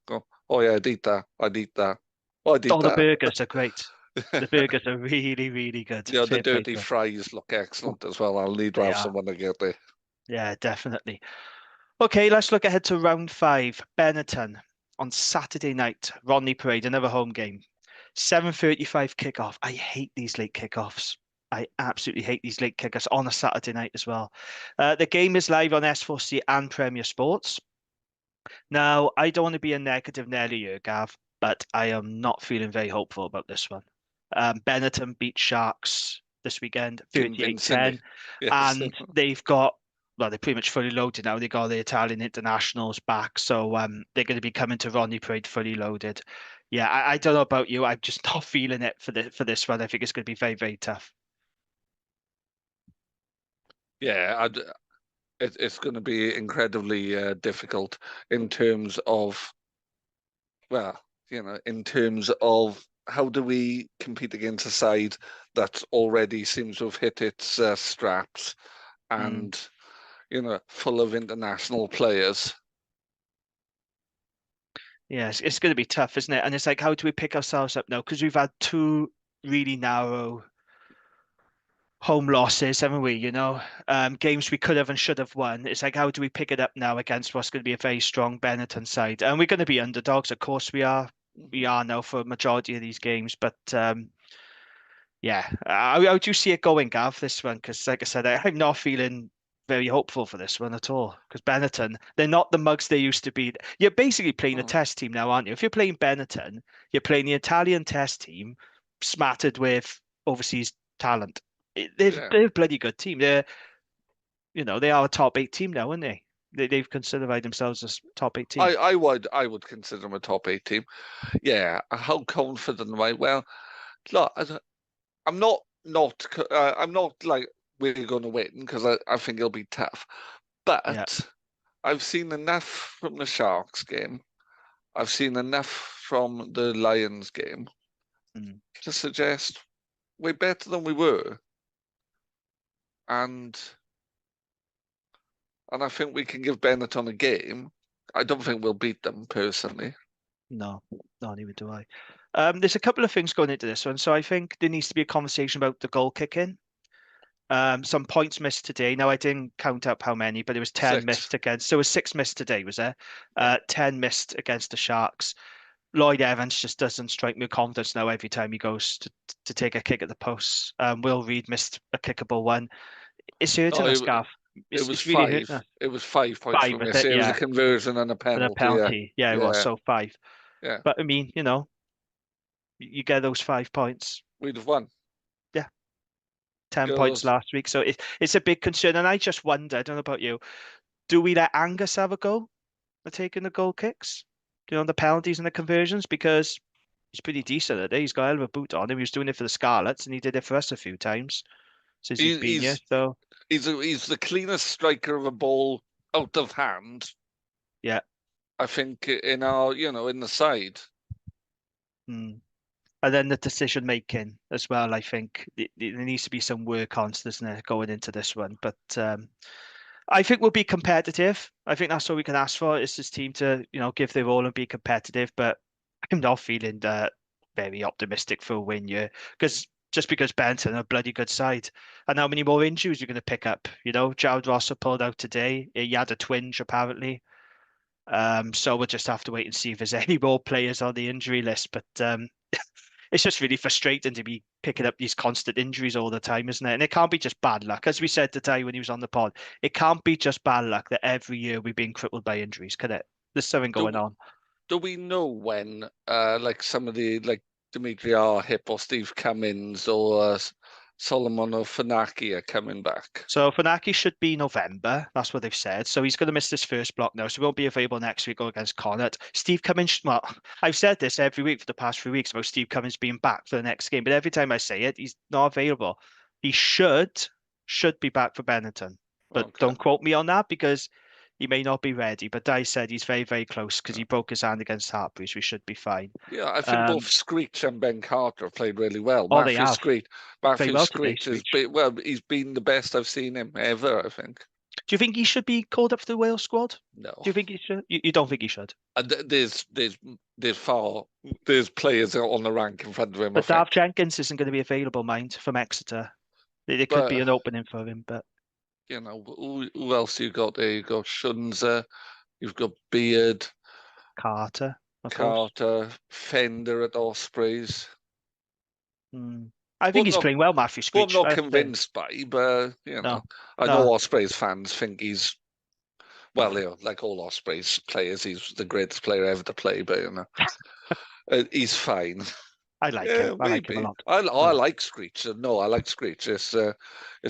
Oh yeah, I'd eat that. I'd eat that. Oh, I'd eat the that. burgers are great. The burgers are really, really good. Yeah, the Fair play dirty to them. fries look excellent as well. I'll need to They have are. someone to get there. Yeah, definitely. Okay, let's look ahead to round 5. Benetton on Saturday night. Rodney Parade, another home game. 7:35 kickoff. I hate these late kickoffs. I absolutely hate these late kickoffs on a Saturday night as well. The game is live on S4C and Premier Sports. Now, I don't want to be a negative Nelly here, Gav, but I am not feeling very hopeful about this one. Benetton beat Sharks this weekend, 38-10, Yes. and they've got, well, they're pretty much fully loaded now. They got the Italian internationals back, so they're going to be coming to Rodney Parade fully loaded. Yeah, I don't know about you. I'm just not feeling it for this one. I think it's going to be very, very tough. Yeah, it's going to be incredibly difficult in terms of, well, in terms of how do we compete against a side that already seems to have hit its straps and, full of international players. Yeah, it's going to be tough, isn't it? And it's like, how do we pick ourselves up now? Because we've had 2 really narrow home losses, haven't we? Games we could have and should have won. It's like, how do we pick it up now against what's going to be a very strong Benetton side? And we're going to be underdogs, of course we are. We are now for a majority of these games, but yeah, how do you see it going, Gav, this one? Because like I said, I'm not feeling very hopeful for this one at all. Because Benetton, they're not the mugs they used to be. You're basically playing a test team now, aren't you? If you're playing Benetton, you're playing the Italian test team, smattered with overseas talent. They're a bloody good team. They are a top 8 team now, aren't they? They've considered themselves as top 8 team. I would consider them a top 8 team. Yeah, how confident am I? Well, look, I'm not like we're going to win, because I think it'll be tough. But Yeah. I've seen enough from the Sharks game. I've seen enough from the Lions game to suggest we're better than we were. And I think we can give Benetton a game. I don't think we'll beat them personally. No, neither do I. There's a couple of things going into this one. So I think there needs to be a conversation about the goal kicking. Some points missed today. Now, I didn't count up how many, but it was 10 6. missed against. So it was 6 missed today, was there? 10 missed against the Sharks. Lloyd Evans just doesn't strike me with confidence now every time he goes to take a kick at the post. Will Reed missed a kickable one. It's hurting us, Gav. It was really 5. hurting us. It was 5 points 5, from was this. it? It was Yeah. a conversion and a penalty. And a penalty. Yeah, it was. So 5. Yeah. But I mean, you get those 5 points. We'd have won. 10 points last week. So it's a big concern. And I just wonder, I don't know about you, do we let Angus have a go at taking the goal kicks? The penalties and the conversions? Because he's pretty decent at it. He's got a hell of a boot on him. He was doing it for the Scarlets, and he did it for us a few times since he's been here. So he's the cleanest striker of a ball out of hand. Yeah. I think in our, in the side. And then the decision making as well. I think there needs to be some work on, doesn't it, going into this one. But I think we'll be competitive. I think that's all we can ask for, is this team to, give their all and be competitive. But I'm not feeling very optimistic for a win here, because Benton are a bloody good side. And how many more injuries you're going to pick up? Gerald Rosser pulled out today. He had a twinge apparently. So we'll just have to wait and see if there's any more players on the injury list. But it's just really frustrating to be picking up these constant injuries all the time, isn't it? And it can't be just bad luck. As we said to Ty when he was on the pod, it can't be just bad luck that every year we're being crippled by injuries, can it? There's something going on. Do we know when, like some of the, like Dimitri Hip or Steve Cummins or Solomon or Funaki are coming back. So Funaki should be November. That's what they've said. So he's going to miss this first block now. So he won't be available next week or against Connacht. Steve Cummins, well, I've said this every week for the past 3 weeks about Steve Cummins being back for the next game. But every time I say it, he's not available. He should be back for Benetton. But Okay. don't quote me on that because he may not be ready. But I said he's very, very close because he broke his hand against Hartbury, so he should be fine. Yeah, I think both Screech and Ben Carter have played really well. Oh, they have. Matthew well today, Screech he's been the best I've seen him ever, I think. Do you think he should be called up for the Wales squad? No. Do you think he should? You don't think he should? There's players on the rank in front of him. But Dav Jenkins isn't going to be available, mind, from Exeter. There could be an opening for him, but you know, who else you got there? You've got Shunza, you've got Beard, Carter, Fender at Ospreys. I think he's playing well, Matthew Screech. I'm not convinced by, but you know, I know Ospreys fans think he's like all Ospreys players, he's the greatest player ever to play. But you know, he's fine. I like him. I like him a lot. I like Screech. No, I like Screech. It's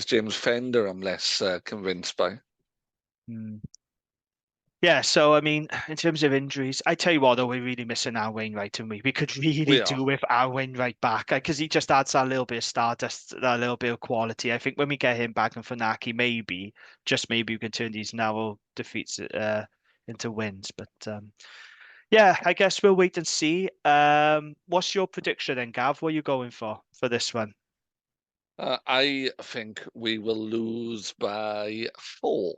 James Fender I'm less convinced by. Yeah, so I mean, in terms of injuries, I tell you what, though, we're really missing Al Wainwright, and we could really do with Al Wainwright back because he just adds that little bit of stardust, that little bit of quality. I think when we get him back and Funaki, maybe, just maybe, we can turn these narrow defeats into wins. But yeah, I guess we'll wait and see. What's your prediction then, Gav? What are you going for this one? I think we will lose by 4.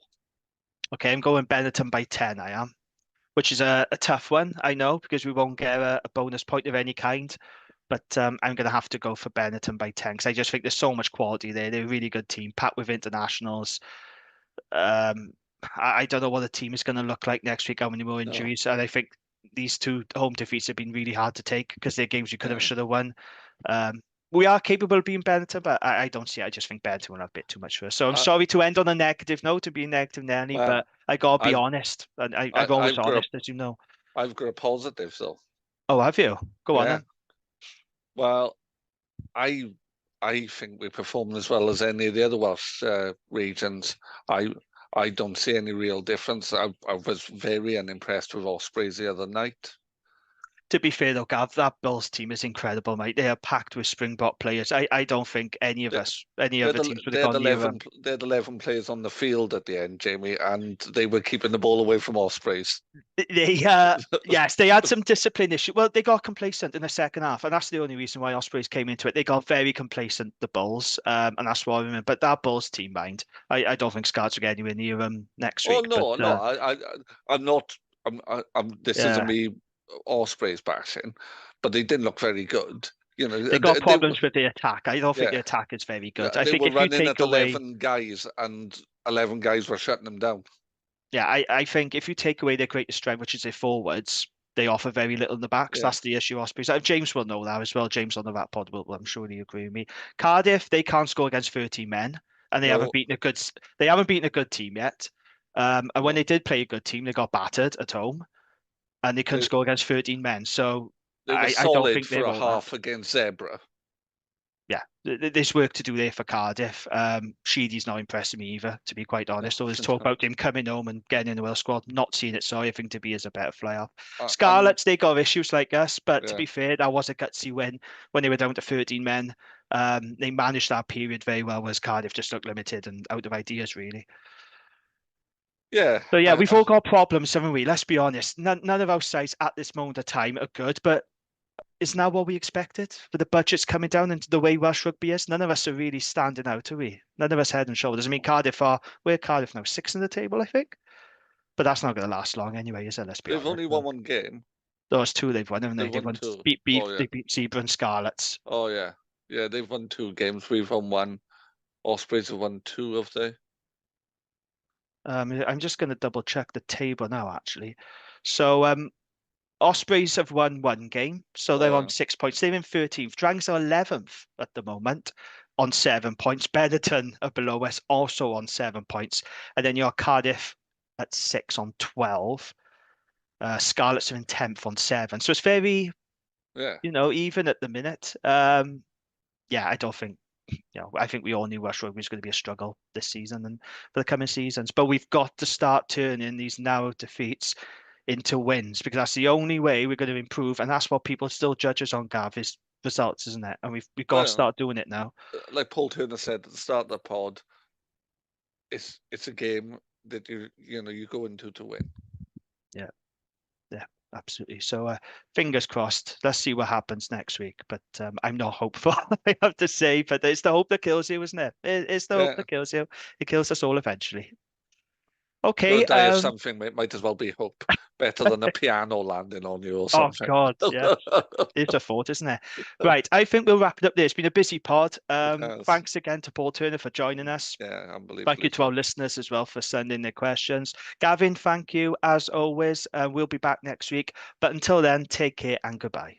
Okay, I'm going Benetton by 10, I am, which is a tough one, I know, because we won't get a bonus point of any kind. But I'm going to have to go for Benetton by 10 because I just think there's so much quality there. They're a really good team, packed with internationals. I don't know what the team is going to look like next week, how many more injuries. And I think these 2 home defeats have been really hard to take because they're games we could have, should have won. We are capable of being Benetton, but I don't see it. I just think Benetton will have a bit too much for us. So I'm sorry to end on a negative note and be negative Nelly, but I got to be honest. And I'm always honest, as you know. I've got a positive, though. Oh, have you? Go on then. Well, I think we performed as well as any of the other Welsh regions. I don't see any real difference. I was very unimpressed with Ospreys the other night. To be fair, though, Gav, that Bulls team is incredible, mate. They are packed with Springbok players. I don't think any other teams would have gone near them. They had 11 players on the field at the end, Jamie, and they were keeping the ball away from Ospreys. Yes, they had some discipline issue. Well, they got complacent in the second half, and that's the only reason why Ospreys came into it. They got very complacent, the Bulls, and that's what I remember. But that Bulls team, mind, I don't think Scarts will get anywhere near them next week. Oh no, I'm not. This isn't me Ospreys bashing, but they didn't look very good. You know, they got problems with the attack. I don't think the attack is very good. I think were if you running take at 11 guys, and 11 guys were shutting them down. Yeah, I think if you take away their greatest strength, which is their forwards, they offer very little in the backs. That's the issue, Ospreys. James will know that as well. James on the Rat Pod will, I'm sure he'll agree with me. Cardiff, they can't score against 13 men, and they haven't beaten a good team yet. And when they did play a good team, they got battered at home. And they couldn't score against 13 men. So they were I don't think for a half against Zebra. Yeah, there's work to do there for Cardiff. Sheedy's not impressing me either, to be quite honest. All this talk about him coming home and getting in the Welsh squad, not seeing it. So I think to be as a better fly-off. Scarlets, they got issues like us, but to be fair, that was a gutsy win when they were down to 13 men. They managed that period very well, whereas Cardiff just looked limited and out of ideas, really. Yeah. So yeah, we've all got problems, haven't we? Let's be honest. None of our sides at this moment of time are good, but isn't that what we expected? For the budgets coming down and the way Welsh rugby is, none of us are really standing out, are we? None of us head and shoulders. I mean, we're Cardiff now, 6th in the table, I think. But that's not going to last long anyway, is it? Let's be honest. They've only won 1 game. Those 2 they've won, haven't they? They beat Zebra and Scarlets. Oh yeah, yeah. They've won 2 games. We've won 1. Ospreys have won 2, have they? I'm just going to double check the table now, actually. So Ospreys have won 1 game, so they're on 6 points. They're in 13th. Dragons are 11th at the moment on 7 points. Benetton are below us, also on 7 points. And then you're Cardiff at 6 on 12. Scarlets are in 10th on 7. So it's very, even at the minute. Yeah, I don't think I think we all knew Welsh rugby was going to be a struggle this season and for the coming seasons. But we've got to start turning these narrow defeats into wins, because that's the only way we're going to improve. And that's what people still judge us on, Gav, is results, isn't it? And we've got to start doing it now. Like Paul Turner said at the start of the pod, it's a game that you go into to win. Yeah, absolutely. So fingers crossed. Let's see what happens next week. But I'm not hopeful, I have to say. But it's the hope that kills you, isn't it? It's the hope that kills you. It kills us all eventually. Okay. Die of something, mate. Might as well be hope. Better than a piano landing on you or something. Oh God, yeah. It's a thought, isn't it? Right. I think we'll wrap it up there. It's been a busy pod. Thanks again to Paul Turner for joining us. Yeah, unbelievable. Thank you to our listeners as well for sending their questions. Gavin, thank you as always. We'll be back next week. But until then, take care and goodbye.